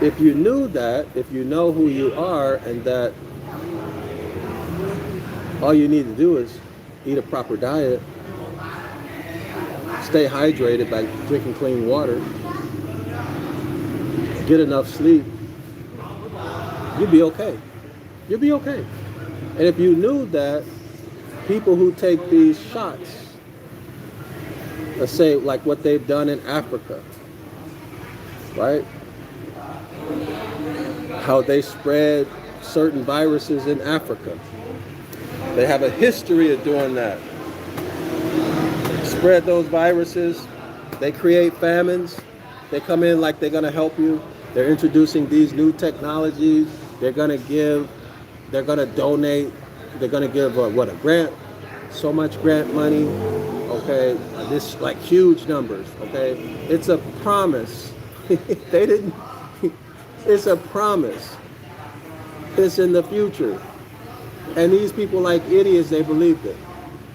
A: if you know who you are, and that all you need to do is eat a proper diet, stay hydrated by drinking clean water, get enough sleep, you'll be okay. You'll be okay. And if you knew that people who take these shots, let's say like what they've done in Africa, right? How they spread certain viruses in Africa. They have a history of doing that. Spread those viruses. They create famines. They come in like they're going to help you. They're introducing these new technologies. They're going to give, they're going to donate. They're going to give, a grant? So much grant money. Okay. This like huge numbers. Okay. It's a promise. They didn't. It's a promise. It's in the future. And these people, like idiots, they believed it.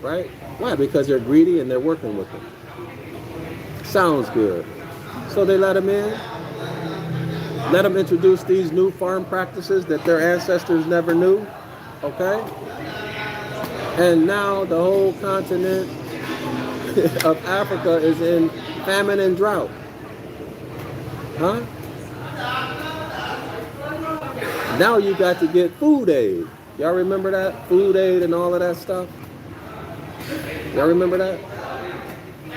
A: Right? Why? Because they're greedy and they're working with them. Sounds good. So they let them in. Let them introduce these new farm practices that their ancestors never knew. Okay? And now the whole continent of Africa is in famine and drought. Huh? Now you got to get food aid. Y'all remember that? Food aid and all of that stuff? Y'all remember that?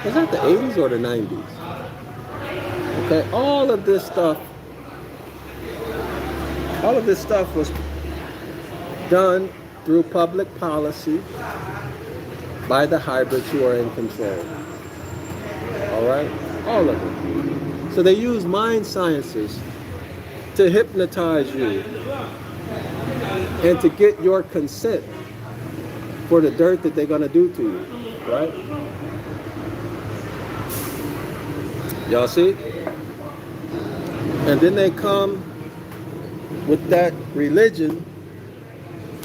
A: Was that the 80s or the 90s? Okay, all of this stuff was done through public policy by the hybrids who are in control. All right? All of it. So they use mind sciences to hypnotize you and to get your consent for the dirt that they're going to do to you, right? Y'all see? And then they come with that religion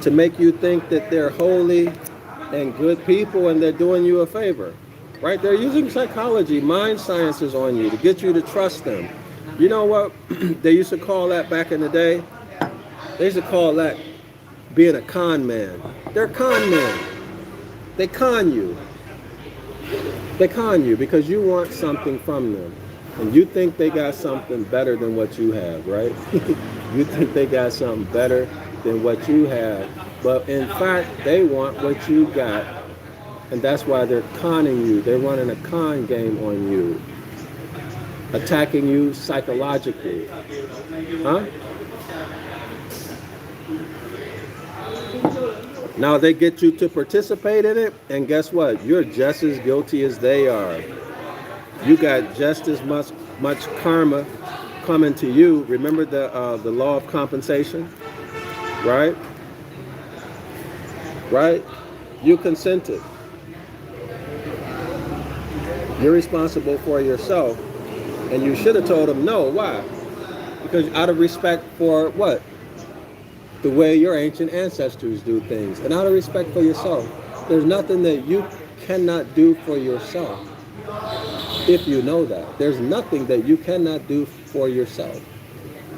A: to make you think that they're holy and good people and they're doing you a favor, right? They're using psychology, mind sciences on you to get you to trust them. You know what they used to call that back in the day? They used to call that being a con man. They're con men. They con you. They con you because you want something from them. And you think they got something better than what you have, right? You think they got something better than what you have. But in fact, they want what you got. And that's why they're conning you. They're running a con game on you. Attacking you psychologically. Huh? Now they get you to participate in it, and guess what? You're just as guilty as they are. You got just as much karma coming to you. Remember the law of compensation? Right? Right? You consented. You're responsible for yourself. And you should have told them no. Why? Because out of respect for what? The way your ancient ancestors do things. And out of respect for yourself. There's nothing that you cannot do for yourself. If you know that. There's nothing that you cannot do for yourself.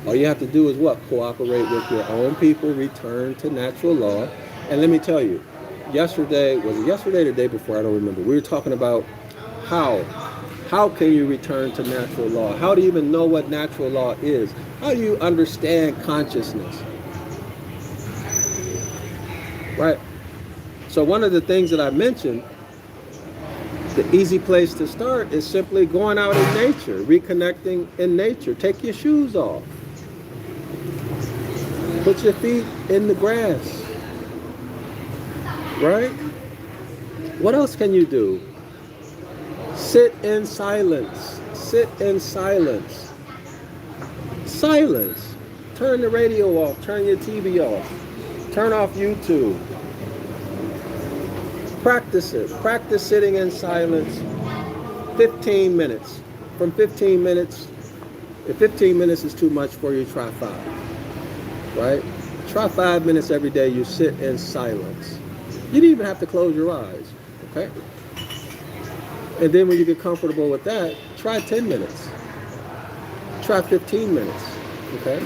A: All you have to do is what? Cooperate with your own people, return to natural law. And let me tell you, yesterday, was it yesterday or the day before? I don't remember. We were talking about how can you return to natural law? How do you even know what natural law is? How do you understand consciousness? Right? So one of the things that I mentioned, the easy place to start is simply going out in nature, reconnecting in nature. Take your shoes off. Put your feet in the grass. Right? What else can you do? Sit in silence. Sit in silence. Silence. Turn the radio off. Turn your TV off. Turn off YouTube. Practice it. Practice sitting in silence 15 minutes. From 15 minutes If 15 minutes is too much for you, try 5, right? Try 5 minutes every day. You sit in silence. You don't even have to close your eyes, okay? And then when you get comfortable with that, try 10 minutes. Try 15 minutes, okay?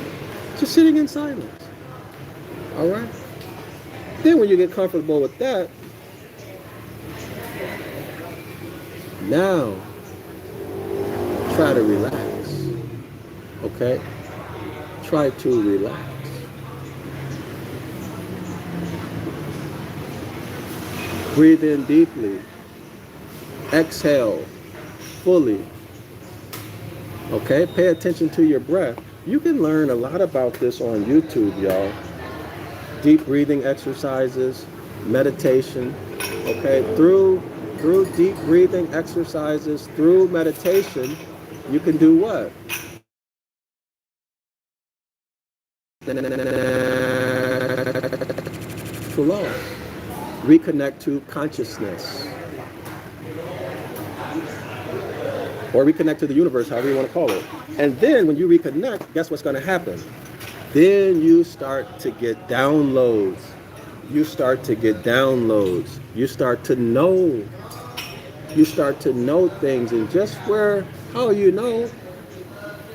A: Just sitting in silence, all right? Then when you get comfortable with that, now try to relax, okay? Try to relax. Breathe in deeply. Exhale fully. Okay, pay attention to your breath. You can learn a lot about this on YouTube, y'all. Deep breathing exercises, meditation. Okay, through deep breathing exercises, through meditation, you can do what? Philology. Reconnect to consciousness. Or reconnect to the universe, however you want to call it. And then when you reconnect, guess what's going to happen? Then you start to get downloads. You start to get downloads. You start to know. You start to know things. And just how you know,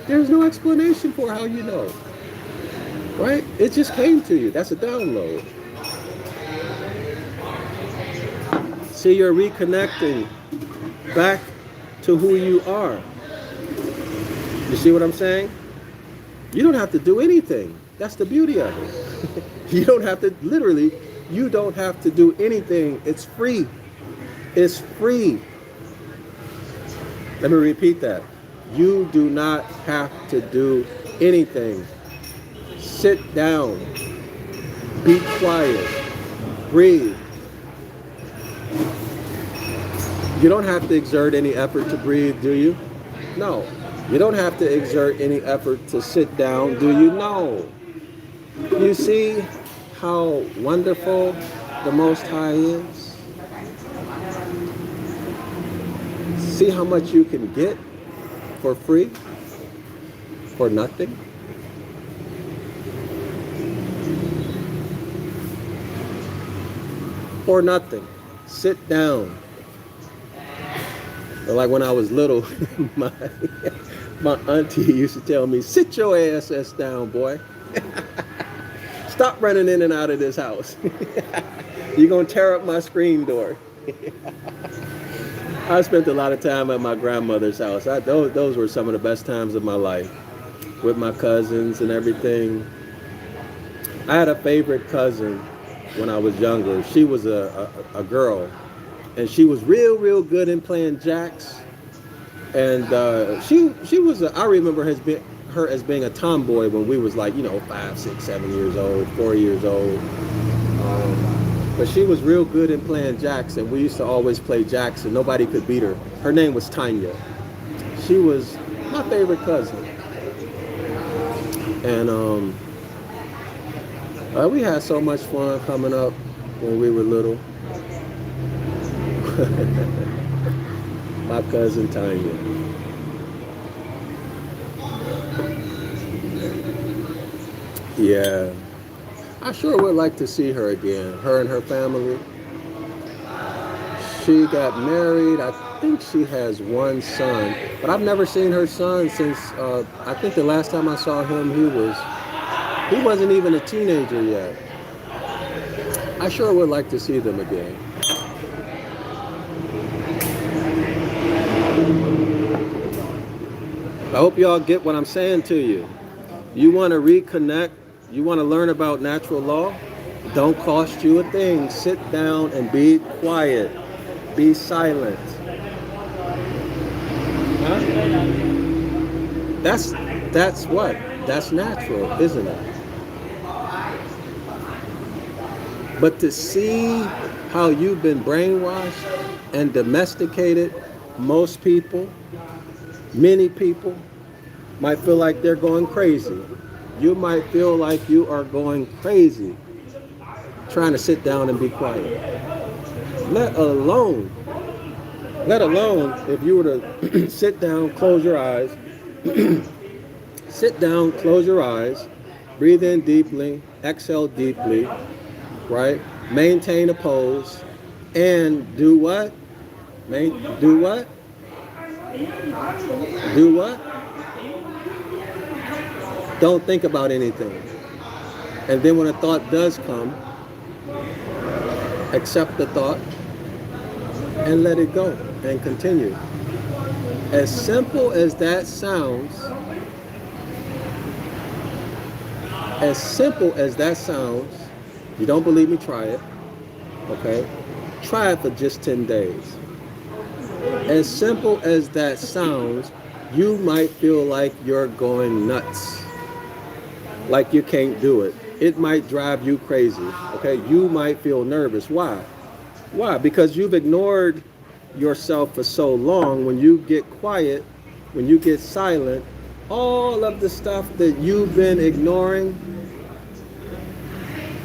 A: there's no explanation for how you know. Right? It just came to you. That's a download. See, you're reconnecting back to who you are. You see what I'm saying? You don't have to do anything. That's the beauty of it. You don't have to, literally, you don't have to do anything. It's free. It's free. Let me repeat that. You do not have to do anything. Sit down. Be quiet. Breathe. You don't have to exert any effort to breathe, do you? No. You don't have to exert any effort to sit down, do you? No. You see how wonderful the Most High is? See how much you can get for free? For nothing? For nothing. Sit down. Like when I was little, my auntie used to tell me, sit your ass down, boy. Stop running in and out of this house. You're going to tear up my screen door. I spent a lot of time at my grandmother's house. Those were some of the best times of my life with my cousins and everything. I had a favorite cousin when I was younger. She was a girl. And she was real good in playing jacks. And she was, I remember her as being a tomboy when we was like, 5, 6, 7 years old, 4 years old. But she was real good in playing jacks, and we used to always play jacks, and nobody could beat her. Her name was Tanya. She was my favorite cousin. And we had so much fun coming up when we were little. My cousin Tanya. Yeah. I sure would like to see her again. Her and her family. She got married. I think she has one son. But I've never seen her son since, I think the last time I saw him, he wasn't even a teenager yet. I sure would like to see them again. I hope y'all get what I'm saying to you. You want to reconnect? You want to learn about natural law? Don't cost you a thing. Sit down and be quiet. Be silent. Huh? That's what? That's natural, isn't it? But to see how you've been brainwashed and domesticated, most people, many people might feel like they're going crazy. You might feel like you are going crazy trying to sit down and be quiet. Let alone if you were to sit down, close your eyes, Sit down, close your eyes, breathe in deeply, exhale deeply, right? Maintain a pose, and do what? Do what? Do what? Don't think about anything. And then when a thought does come, accept the thought and let it go and continue. As simple as that sounds, you don't believe me, try it, okay? Try it for just 10 days. As simple as that sounds, you might feel like you're going nuts, like you can't do it. It might drive you crazy, okay? You might feel nervous. Why? Why? Because you've ignored yourself for so long. When you get quiet, when you get silent, all of the stuff that you've been ignoring,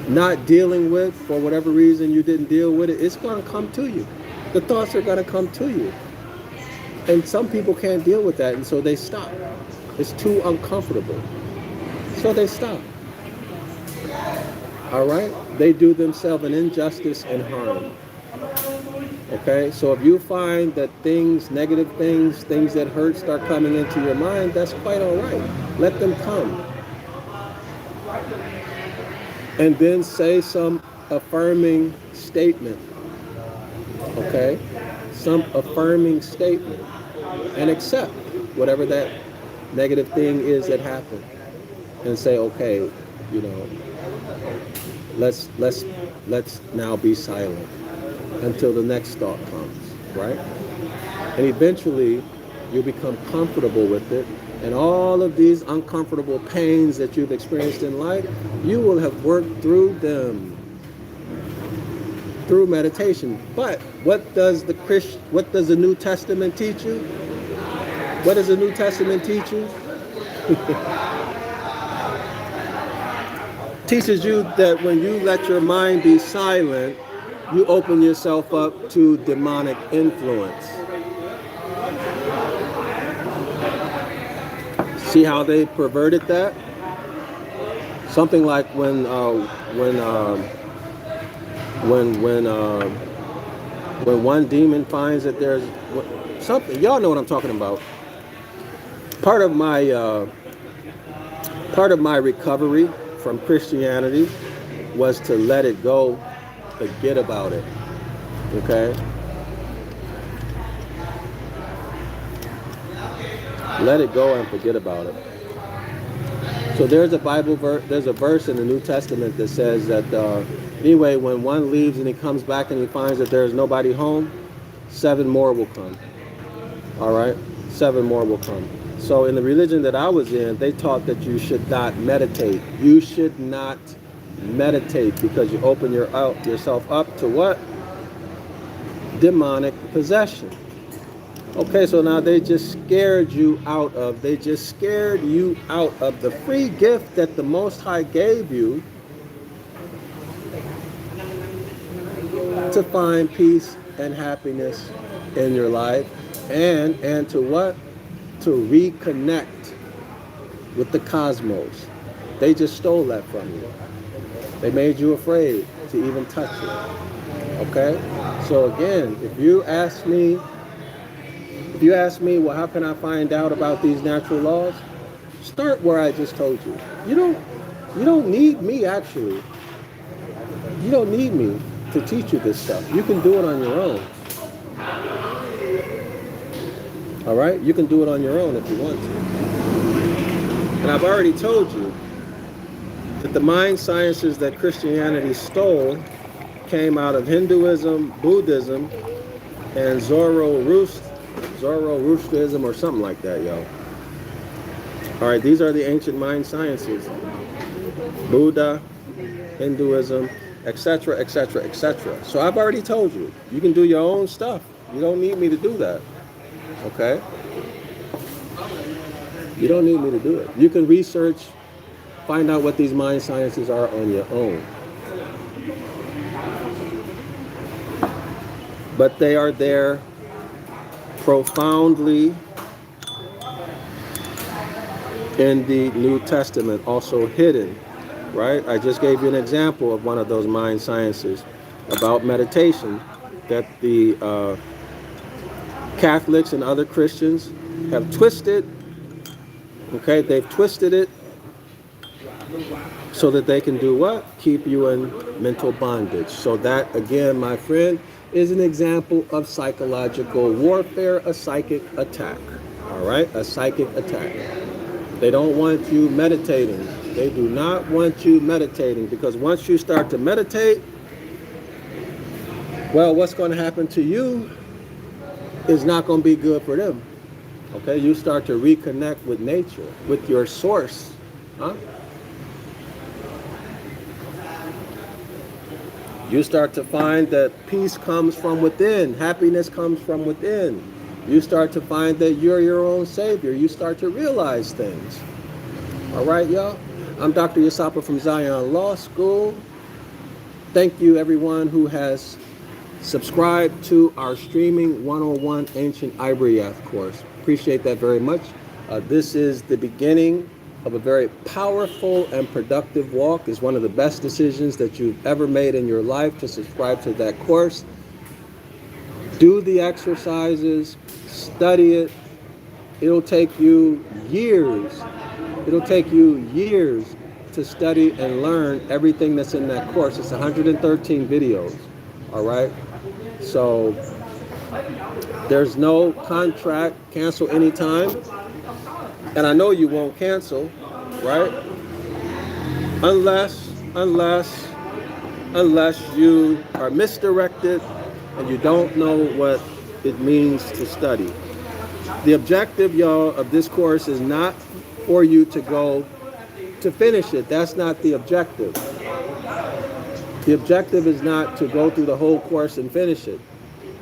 A: not dealing with, for whatever reason you didn't deal with it, it's going to come to you. The thoughts are going to come to you. And some people can't deal with that, and so they stop. It's too uncomfortable. So they stop. All right? They do themselves an injustice and harm. Okay? So if you find that things, negative things, things that hurt start coming into your mind, that's quite all right. Let them come. And then say some affirming statement. Okay? Some affirming statement. And accept whatever that negative thing is that happened. And say, okay, you know, let's now be silent until the next thought comes, right? And eventually you'll become comfortable with it, and all of these uncomfortable pains that you've experienced in life, you will have worked through them through meditation. But what does the New Testament teach you? What does the New Testament teach you? Teaches you that when you let your mind be silent, you open yourself up to demonic influence. See how they perverted that? Something like when one demon finds that there's something, y'all know what I'm talking about. Part of my recovery from Christianity was to let it go, forget about it. Okay? Let it go and forget about it. So there's a Bible verse, there's a verse in the New Testament that says that anyway, when one leaves and he comes back and he finds that there's nobody home, 7 more will come. All right? 7 more will come. So in the religion that I was in, they taught that you should not meditate. You should not meditate because you open yourself up to what? Demonic possession. Okay, so now they just scared you out of the free gift that the Most High gave you to find peace and happiness in your life, and to what? To reconnect with the cosmos. They just stole that from you. They made you afraid to even touch it. Okay? So again, if you ask me, well, how can I find out about these natural laws? Start where I just told you. You don't need me, actually. You don't need me to teach you this stuff. You can do it on your own. All right? You can do it on your own if you want to. And I've already told you that the mind sciences that Christianity stole came out of Hinduism, Buddhism, and Zoroastrianism or something like that, yo. All right, these are the ancient mind sciences. Buddha, Hinduism, etc., etc., etc. So I've already told you, you can do your own stuff. You don't need me to do that. Okay? You don't need me to do it. You can research, find out what these mind sciences are on your own. But they are there in the New Testament, also hidden, right? I just gave you an example of one of those mind sciences about meditation that the Catholics and other Christians have twisted. Okay, they've twisted it so that they can do what? Keep you in mental bondage. So that, again, my friend, is an example of psychological warfare, a psychic attack. All right, a psychic attack. They don't want you meditating. They do not want you meditating, because once you start to meditate, well, what's going to happen to you is not going to be good for them. Okay, you start to reconnect with nature, with your source. Huh? You start to find that peace comes from within, happiness comes from within. You start to find that you're your own savior. You start to realize things. All right, y'all? I'm Dr. Yasapa from Zion Law School. Thank you, everyone who has subscribed to our streaming 101 Ancient Ibaryath course. Appreciate that very much. This is the beginning of a very powerful and productive walk. It's one of the best decisions that you've ever made in your life to subscribe to that course. Do the exercises, study it. It'll take you years. It'll take you years to study and learn everything that's in that course. It's 113 videos, all right? So there's no contract, cancel anytime. And I know you won't cancel, right? Unless you are misdirected and you don't know what it means to study. The objective, y'all, of this course is not for you to go to finish it. That's not the objective. The objective is not to go through the whole course and finish it,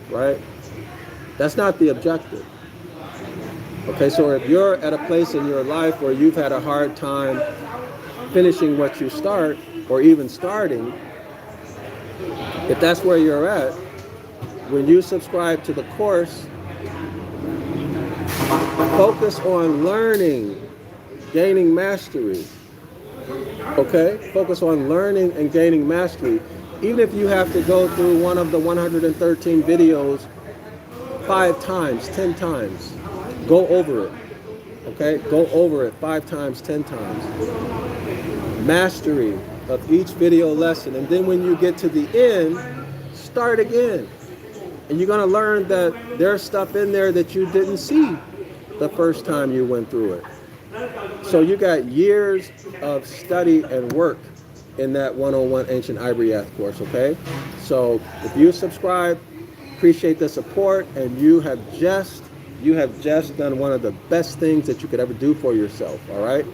A: right? That's not the objective. Okay, so if you're at a place in your life where you've had a hard time finishing what you start, or even starting, if that's where you're at, when you subscribe to the course, focus on learning, gaining mastery. Okay? Focus on learning and gaining mastery. Even if you have to go through one of the 113 videos 5 times, 10 times, go over it. Okay? Go over it 5 times, 10 times. Mastery of each video lesson. And then when you get to the end, start again. And you're going to learn that there's stuff in there that you didn't see the first time you went through it. So you got years of study and work in that 101 Ancient Ibaryath course, okay? So if you subscribe, appreciate the support, and you have just done one of the best things that you could ever do for yourself, all right?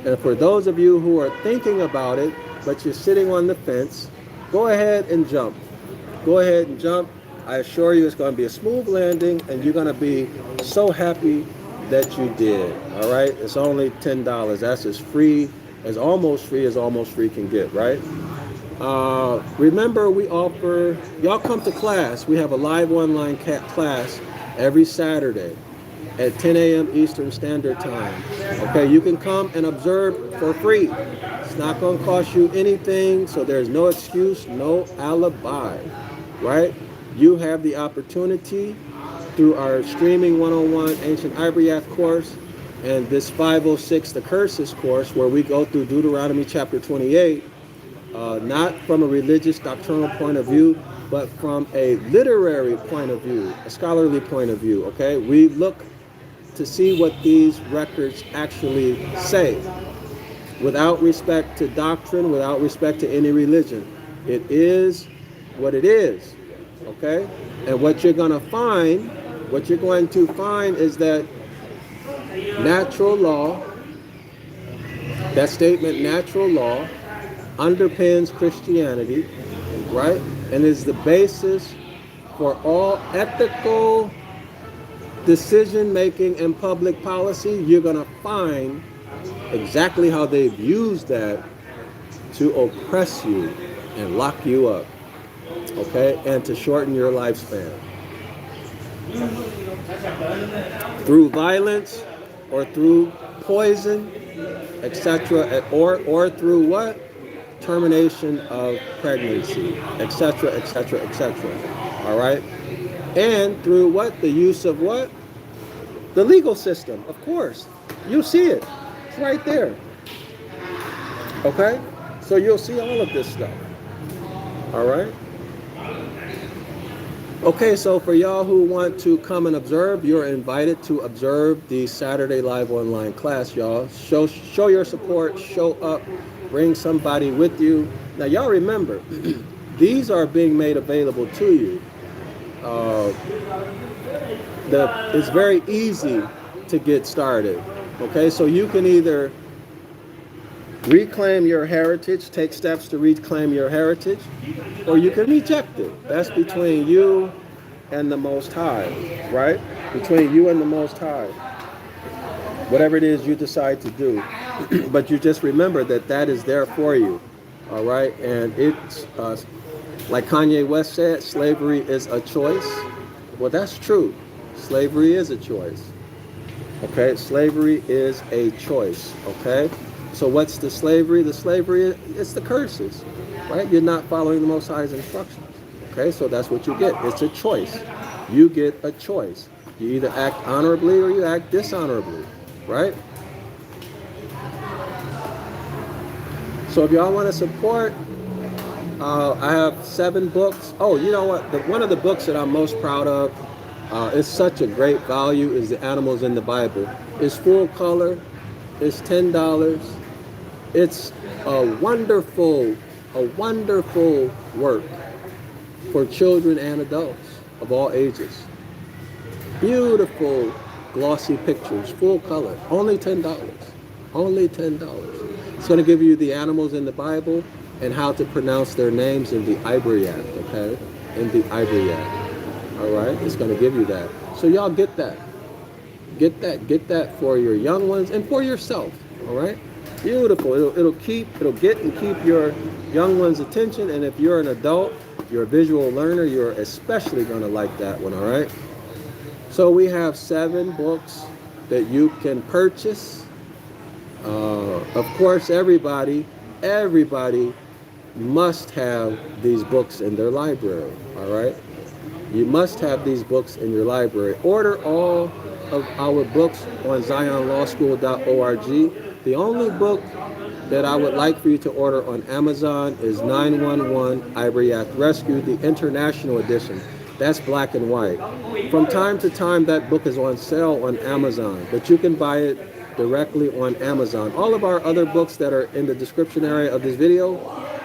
A: And for those of you who are thinking about it, but you're sitting on the fence, go ahead and jump. Go ahead and jump. I assure you it's going to be a smooth landing, and you're going to be so happy that you did, all right? It's only $10. That's as free as almost free can get, right? Remember, we offer, y'all come to class. We have a live online class every Saturday at 10 a.m. Eastern Standard Time. Okay, you can come and observe for free. It's not going to cost you anything, so there's no excuse, no alibi, right? You have the opportunity through our streaming 101 Ancient Ibaryath course and this 506 The Curses course, where we go through Deuteronomy chapter 28, not from a religious doctrinal point of view, but from a literary point of view, a scholarly point of view, okay? We look to see what these records actually say, without respect to doctrine, without respect to any religion. It is what it is, okay? And what you're going to find is that natural law, that statement, natural law, underpins Christianity, right? And is the basis for all ethical decision-making and public policy. You're going to find exactly how they've used that to oppress you and lock you up, okay? And to shorten your lifespan. Through violence or through poison, etc., or through what? Termination of pregnancy, etc., etc., etc. All right? And through what? The use of what? The legal system, of course. You'll see it. It's right there. Okay? So you'll see all of this stuff. All right? Okay, so for y'all who want to come and observe, you're invited to observe the Saturday Live Online class, y'all. Show your support, show up, bring somebody with you. Now, y'all remember, these are being made available to you. It's very easy to get started. Okay, so you can either reclaim your heritage, take steps to reclaim your heritage, or you can reject it. That's between you and the Most High, right? Between you and the Most High. Whatever it is you decide to do. But you just remember that that is there for you, all right? And it's, like Kanye West said, slavery is a choice. Well, that's true. Slavery is a choice. Okay, slavery is a choice, okay? So what's the slavery? The slavery, it's the curses, right? You're not following the Most High's instructions, okay? So that's what you get. It's a choice. You get a choice. You either act honorably or you act dishonorably, right? So if y'all want to support, I have 7 books. Oh, you know what? One of the books that I'm most proud of, it's such a great value, is The Animals in the Bible. It's full color. It's $10. It's a wonderful work for children and adults of all ages. Beautiful glossy pictures, full color, only $10. Only $10. It's going to give you the animals in the Bible and how to pronounce their names in the Ibaryath, okay? In the Ibaryath. All right? It's going to give you that. So y'all get that. Get that for your young ones and for yourself. All right? Beautiful. It'll get and keep your young ones' attention. And if you're an adult, you're a visual learner, you're especially going to like that one. All right? So we have 7 books that you can purchase. Of course, everybody must have these books in their library. All right? You must have these books in your library. Order all of our books on zionlawschool.org. The only book that I would like for you to order on Amazon is 911 Ibaryath Rescue, the international edition. That's black and white. From time to time, that book is on sale on Amazon, but you can buy it directly on Amazon. All of our other books that are in the description area of this video,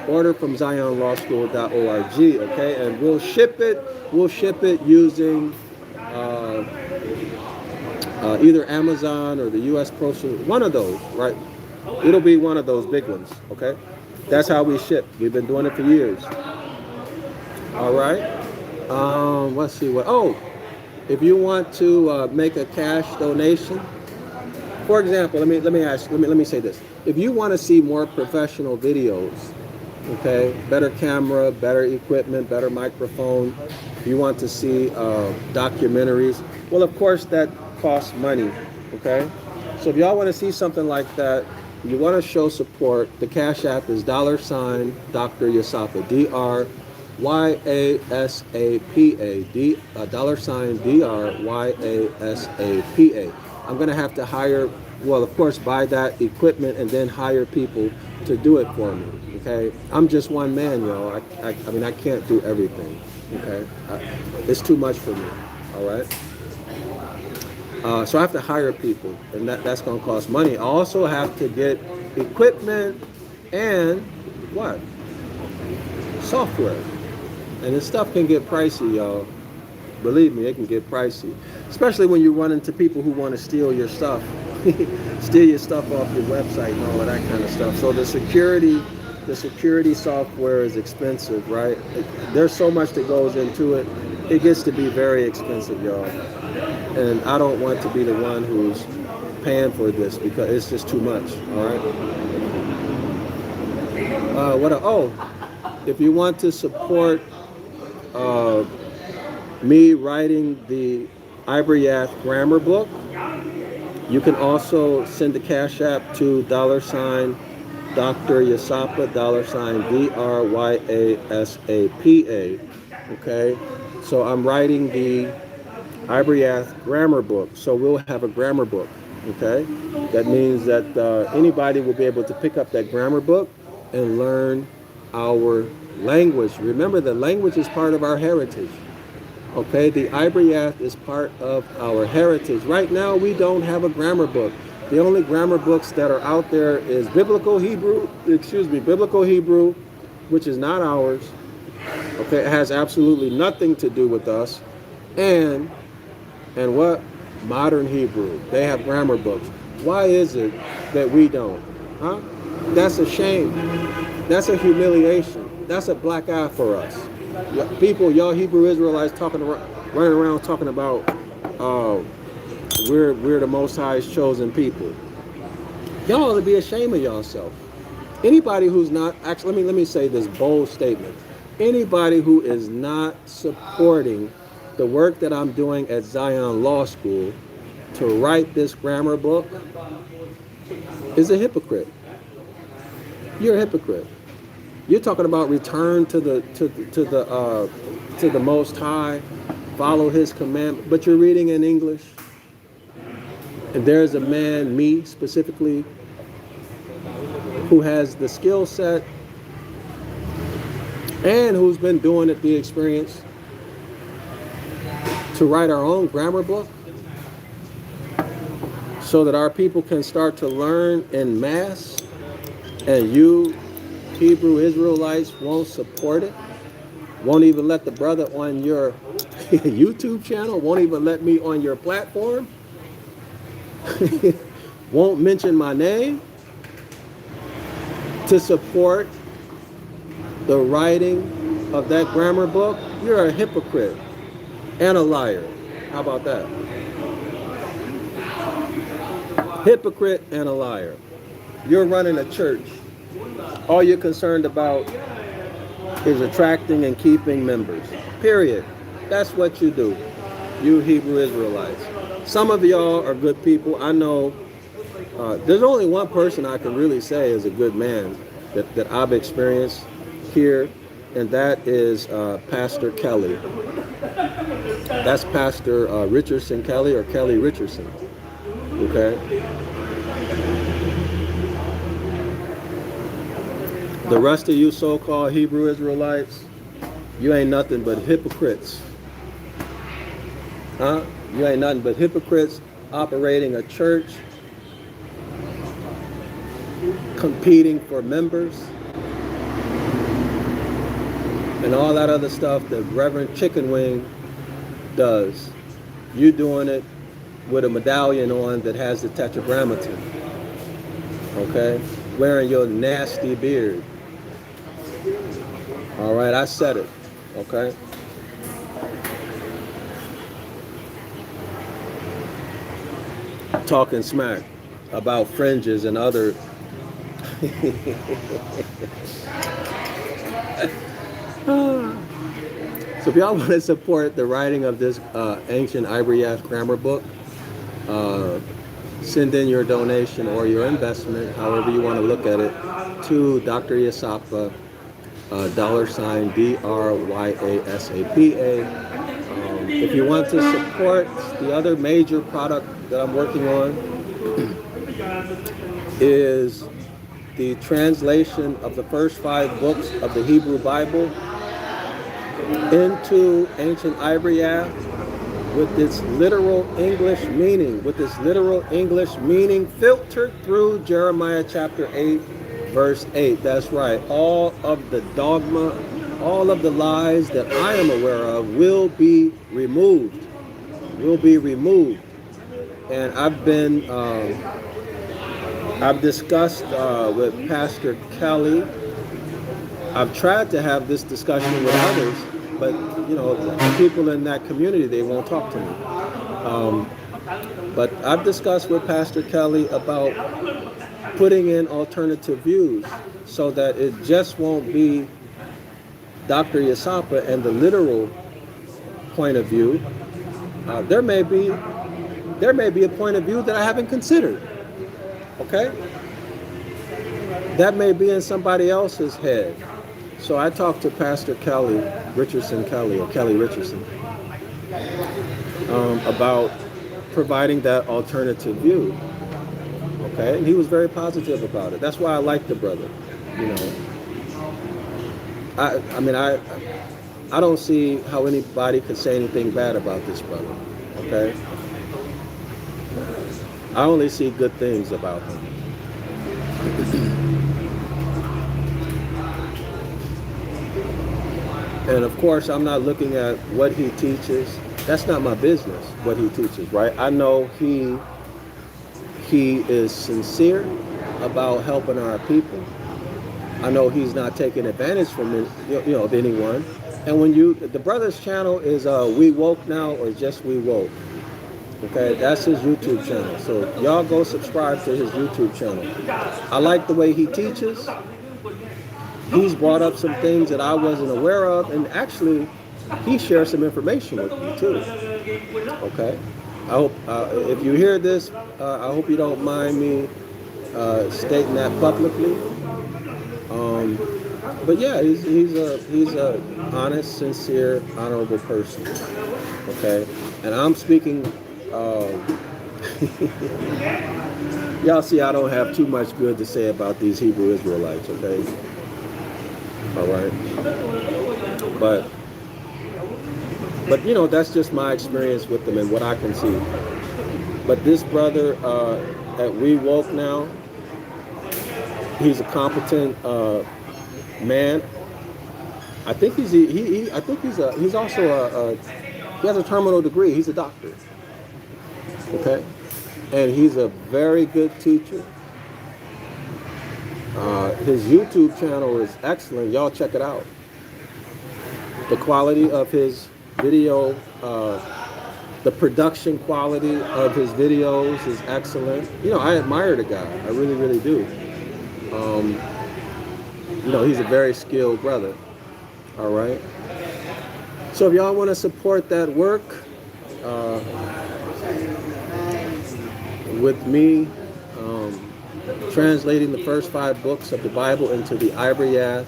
A: order from zionlawschool.org, okay? And we'll ship it using either Amazon or the U.S. Postal, one of those, right? It'll be one of those big ones, okay? That's how we ship. We've been doing it for years. All right. Let's see what. Oh, if you want to make a cash donation, for example, let me say this. If you want to see more professional videos, okay, better camera, better equipment, better microphone, if you want to see documentaries, well, of course, that costs money, okay? So if y'all want to see something like that, you want to show support, the Cash App is $DrYasapa, DrYasapa, $DrYasapa. I'm going to have to hire, well, of course, buy that equipment and then hire people to do it for me, okay? I'm just one man, y'all. I mean, I can't do everything, okay? It's too much for me, all right? So I have to hire people, and that's going to cost money. I also have to get equipment and what? Software. And this stuff can get pricey, y'all. Believe me, it can get pricey. Especially when you run into people who want to steal your stuff. Steal your stuff off your website and all of that kind of stuff. So the security software is expensive, right? There's so much that goes into it. It gets to be very expensive, y'all. And I don't want to be the one who's paying for this because it's just too much, all right? If you want to support me writing the Ibaryath grammar book, You can also send the Cash App to $DrYasapa, $DrYasapa. Okay? So I'm writing the Ibaryath grammar book. So we'll have a grammar book. Okay? That means that anybody will be able to pick up that grammar book and learn our language. Remember, the language is part of our heritage. Okay, the Ibaryath is part of our heritage. Right now, we don't have a grammar book. The only grammar books that are out there is Biblical Hebrew, which is not ours. Okay, it has absolutely nothing to do with us. And what? Modern Hebrew. They have grammar books. Why is it that we don't? Huh? That's a shame. That's a humiliation. That's a black eye for us. People, y'all Hebrew Israelites running around talking about we're the Most High's chosen people. Y'all ought to be ashamed of yourself. Anybody who's not, actually, let me say this bold statement. Anybody who is not supporting the work that I'm doing at Zion Law School to write this grammar book is a hypocrite. You're a hypocrite. You're talking about return to the Most High, follow His commandment, but you're reading in English. And there's a man, me specifically, who has the skill set and who's been doing it, the experience, to write our own grammar book so that our people can start to learn en masse, and you Hebrew Israelites won't support it, won't even let the brother on your YouTube channel, won't even let me on your platform, won't mention my name to support the writing of that grammar book. You're a hypocrite and a liar. How about that? Hypocrite and a liar. You're running a church. All you're concerned about is attracting and keeping members. Period. That's what you do, you Hebrew Israelites. Some of y'all are good people. I know there's only one person I can really say is a good man that I've experienced here, and that is Pastor Kelly. That's Pastor Richardson Kelly, or Kelly Richardson. Okay? The rest of you so-called Hebrew Israelites, you ain't nothing but hypocrites. Huh? You ain't nothing but hypocrites operating a church, competing for members, and all that other stuff that Reverend Chicken Wing does. You doing it with a medallion on that has the tetragrammaton. Okay? Wearing your nasty beard. All right, I said it. Okay? Talking smack about fringes and other So if y'all want to support the writing of this Ancient Ibaryath grammar book, send in your donation or your investment, however you want to look at it, to DrYasapa, $DrYasapa. If you want to support the other major product that I'm working on, is the translation of the first 5 books of the Hebrew Bible into Ancient Ibaryath with its literal English meaning, filtered through Jeremiah chapter 8, verse 8. That's right. All of the dogma, all of the lies that I am aware of will be removed. And I've discussed with Pastor Kelly. I've tried to have this discussion with others, but the people in that community, they won't talk to me. But I've discussed with Pastor Kelly about putting in alternative views so that it just won't be DrYasapa and the literal point of view. There may be there may be a point of view that I haven't considered. Okay? That may be in somebody else's head. So I talked to Pastor Kelly Richardson, about providing that alternative view. Okay? And he was very positive about it. That's why I like the brother. You know, I mean, I don't see how anybody could say anything bad about this brother. Okay? I only see good things about him. And of course, I'm not looking at what he teaches. That's not my business, what he teaches, right? I know he is sincere about helping our people. I know he's not taking advantage from of anyone. And when the brother's channel is We Woke Now or just We Woke. Okay, that's his YouTube channel. So y'all go subscribe to his YouTube channel. I like the way he teaches. He's brought up some things that I wasn't aware of, and actually, he shares some information with me too. Okay, I hope if you hear this, I hope you don't mind me stating that publicly. But yeah, he's a honest, sincere, honorable person. Okay, and I'm speaking. Y'all see, I don't have too much good to say about these Hebrew Israelites. Okay. All right, but that's just my experience with them and what I can see. But this brother at We Woke Now, he's a competent man. I think he's also he has a terminal degree. He's a doctor. Okay, and he's a very good teacher. His YouTube channel is excellent. Y'all check it out. The quality of his video, the production quality of his videos is excellent. I admire the guy. I really, really do. He's a very skilled brother. All right. So if y'all want to support that work with me, translating the first 5 books of the Bible into the Ibaryath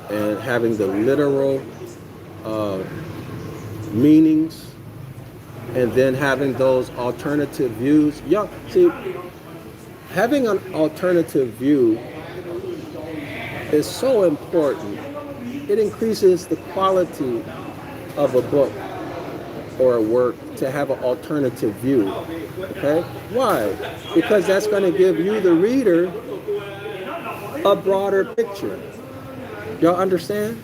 A: and having the literal meanings, and then having those alternative views. Y'all see, having an alternative view is so important. It increases the quality of a book or a work to have an alternative view. Okay? Why? Because that's going to give you, the reader, a broader picture. Y'all understand?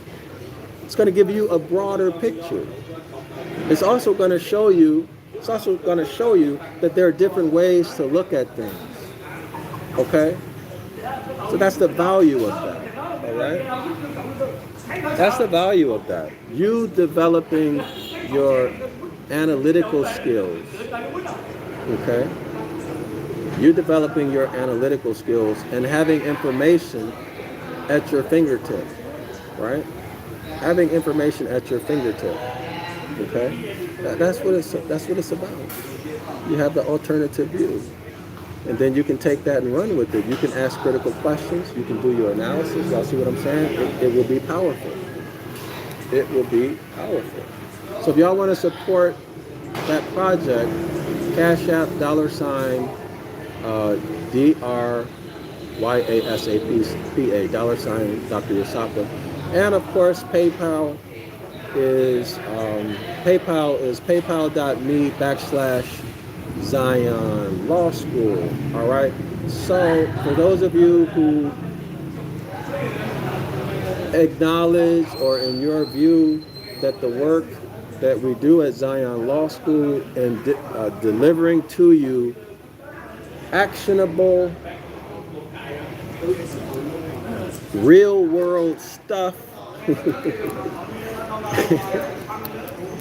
A: It's going to give you a broader picture. It's also going to show you that there are different ways to look at things. Okay? So that's the value of that. All right? That's the value of that. You developing your analytical skills. Okay? You're developing your analytical skills and having information at your fingertip. Right? Having information at your fingertip. Okay? That's what it's about. You have the alternative view. And then you can take that and run with it. You can ask critical questions. You can do your analysis. Y'all see what I'm saying? It will be powerful. It will be powerful. So if y'all want to support that project, Cash App, $DRYASAPA, $DRYasapa. And of course, PayPal is paypal.me/Zion Law School. All right. So for those of you who acknowledge, or in your view, that the work that we do at Zion Law School and delivering to you actionable, real world stuff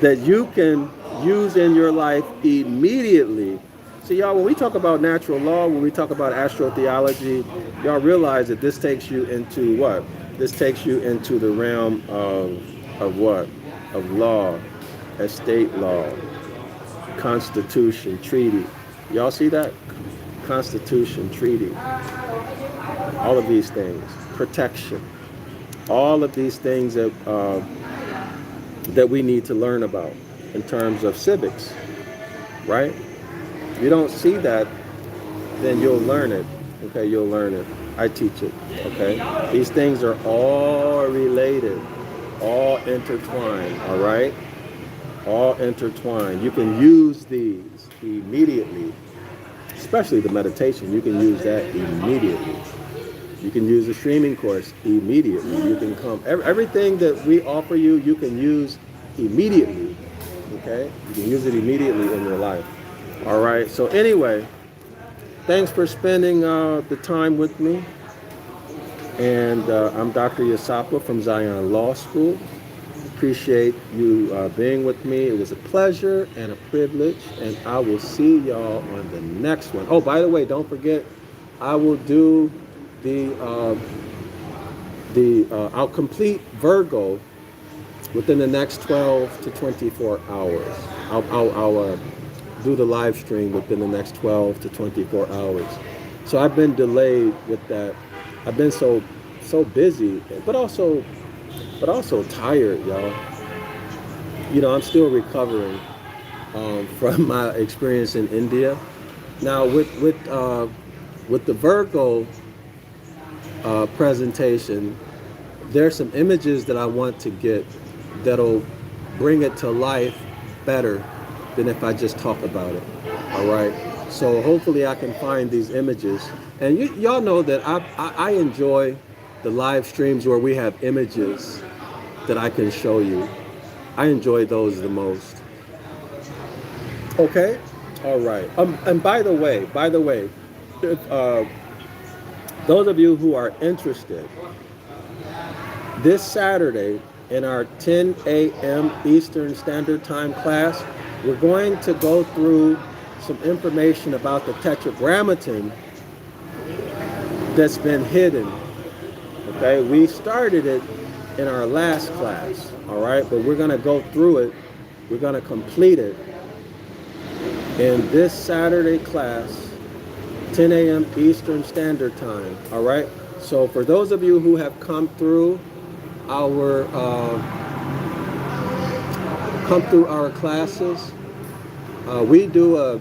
A: that you can use in your life immediately. See, y'all, when we talk about natural law, when we talk about astrotheology, y'all realize that this takes you into what? This takes you into the realm of what? Of law, estate law, constitution, treaty. Y'all see that? Constitution, treaty, all of these things, protection, all of these things that that we need to learn about in terms of civics, right? If you don't see that, then you'll learn it. Okay, you'll learn it. I teach it. Okay, these things are all related, all intertwined. All right, all intertwined. You can use these immediately, especially the meditation. You can use that immediately. You can use the streaming course immediately. You can come. Everything that we offer you, you can use immediately. Okay, you can use it immediately in your life. All right. So anyway, thanks for spending the time with me. And I'm Dr. Yasapa from Zion Law School. Appreciate you being with me. It was a pleasure and a privilege. And I will see y'all on the next one. Oh, by the way, don't forget, I will do I'll complete Virgo within the next 12 to 24 hours. I'll do the live stream within the next 12 to 24 hours. So I've been delayed with that. I've been so busy, but also tired, y'all. You know, I'm still recovering from my experience in India. Now with the Virgo presentation, there's some images that I want to get that'll bring it to life better than if I just talk about it. All right. So hopefully I can find these images. And y'all know that I enjoy the live streams where we have images that I can show you. I enjoy those the most. Okay. All right. And by the way, if, those of you who are interested, this Saturday in our 10 a.m. Eastern Standard Time class, we're going to go through some information about the Tetragrammaton that's been hidden. Okay, we started it in our last class, all right, but we're going to go through it. We're going to complete it in this Saturday class, 10 a.m. Eastern Standard Time, all right? So for those of you who have come through our classes, we do a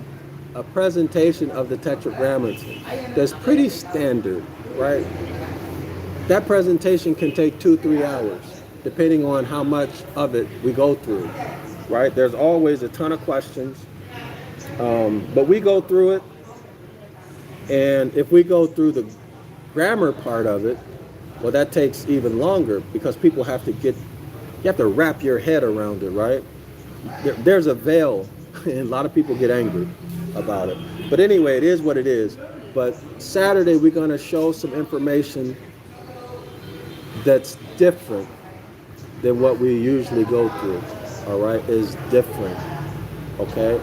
A: presentation of the Tetragrammaton that's pretty standard, right? That presentation can take 2-3 hours, depending on how much of it we go through, right? There's always a ton of questions, but we go through it. And if we go through the grammar part of it, well, that takes even longer because people have to you have to wrap your head around it, right? There's a veil, and a lot of people get angry about it. But anyway, it is what it is. But Saturday, we're going to show some information that's different than what we usually go through, all right? Is different, okay?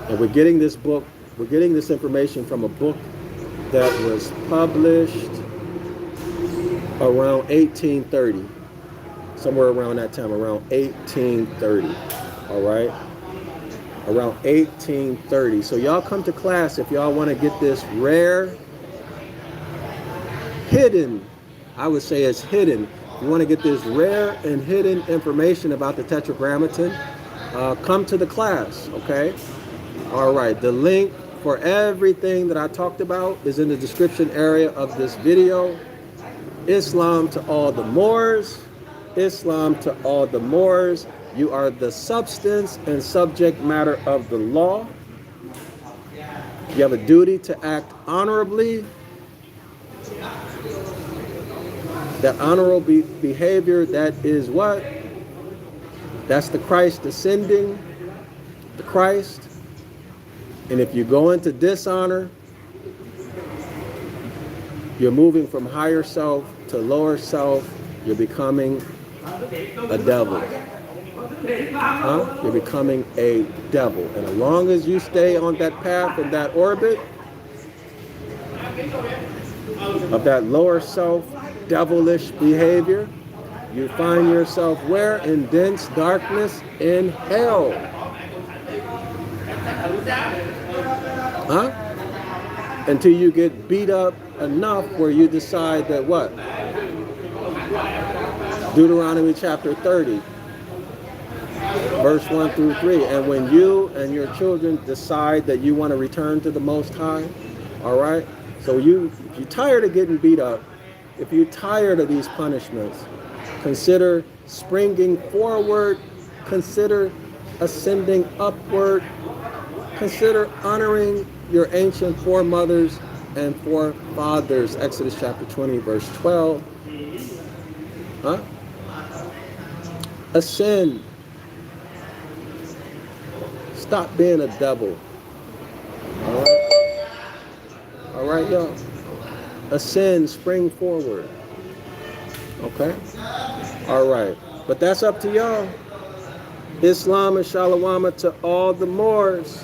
A: And we're getting this information from a book that was published around 1830, somewhere around that time, around 1830, all right? Around 1830. So y'all come to class if y'all want to get this rare, hidden, I would say it's hidden. You want to get this rare and hidden information about the Tetragrammaton, come to the class, okay? All right, the link for everything that I talked about is in the description area of this video. Islam to all the Moors. Islam to all the Moors. You are the substance and subject matter of the law. You have a duty to act honorably. That honorable behavior, that is what? That's the Christ descending, the Christ. And if you go into dishonor, you're moving from higher self to lower self. You're becoming a devil. Huh? You're becoming a devil. And as long as you stay on that path and that orbit of that lower self, devilish behavior, you find yourself where? In dense darkness in hell. Huh? Until you get beat up enough where you decide that what? Deuteronomy chapter 30, verse 1 through 3. And when you and your children decide that you want to return to the Most High, all right? So if you're tired of getting beat up, if you're tired of these punishments, consider springing forward, consider ascending upward, consider honoring your ancient foremothers and forefathers. Exodus chapter 20, verse 12. Huh? Ascend. Stop being a devil. All right? All right, y'all? Ascend, spring forward. Okay? All right. But that's up to y'all. Islam and Shalawama to all the Moors.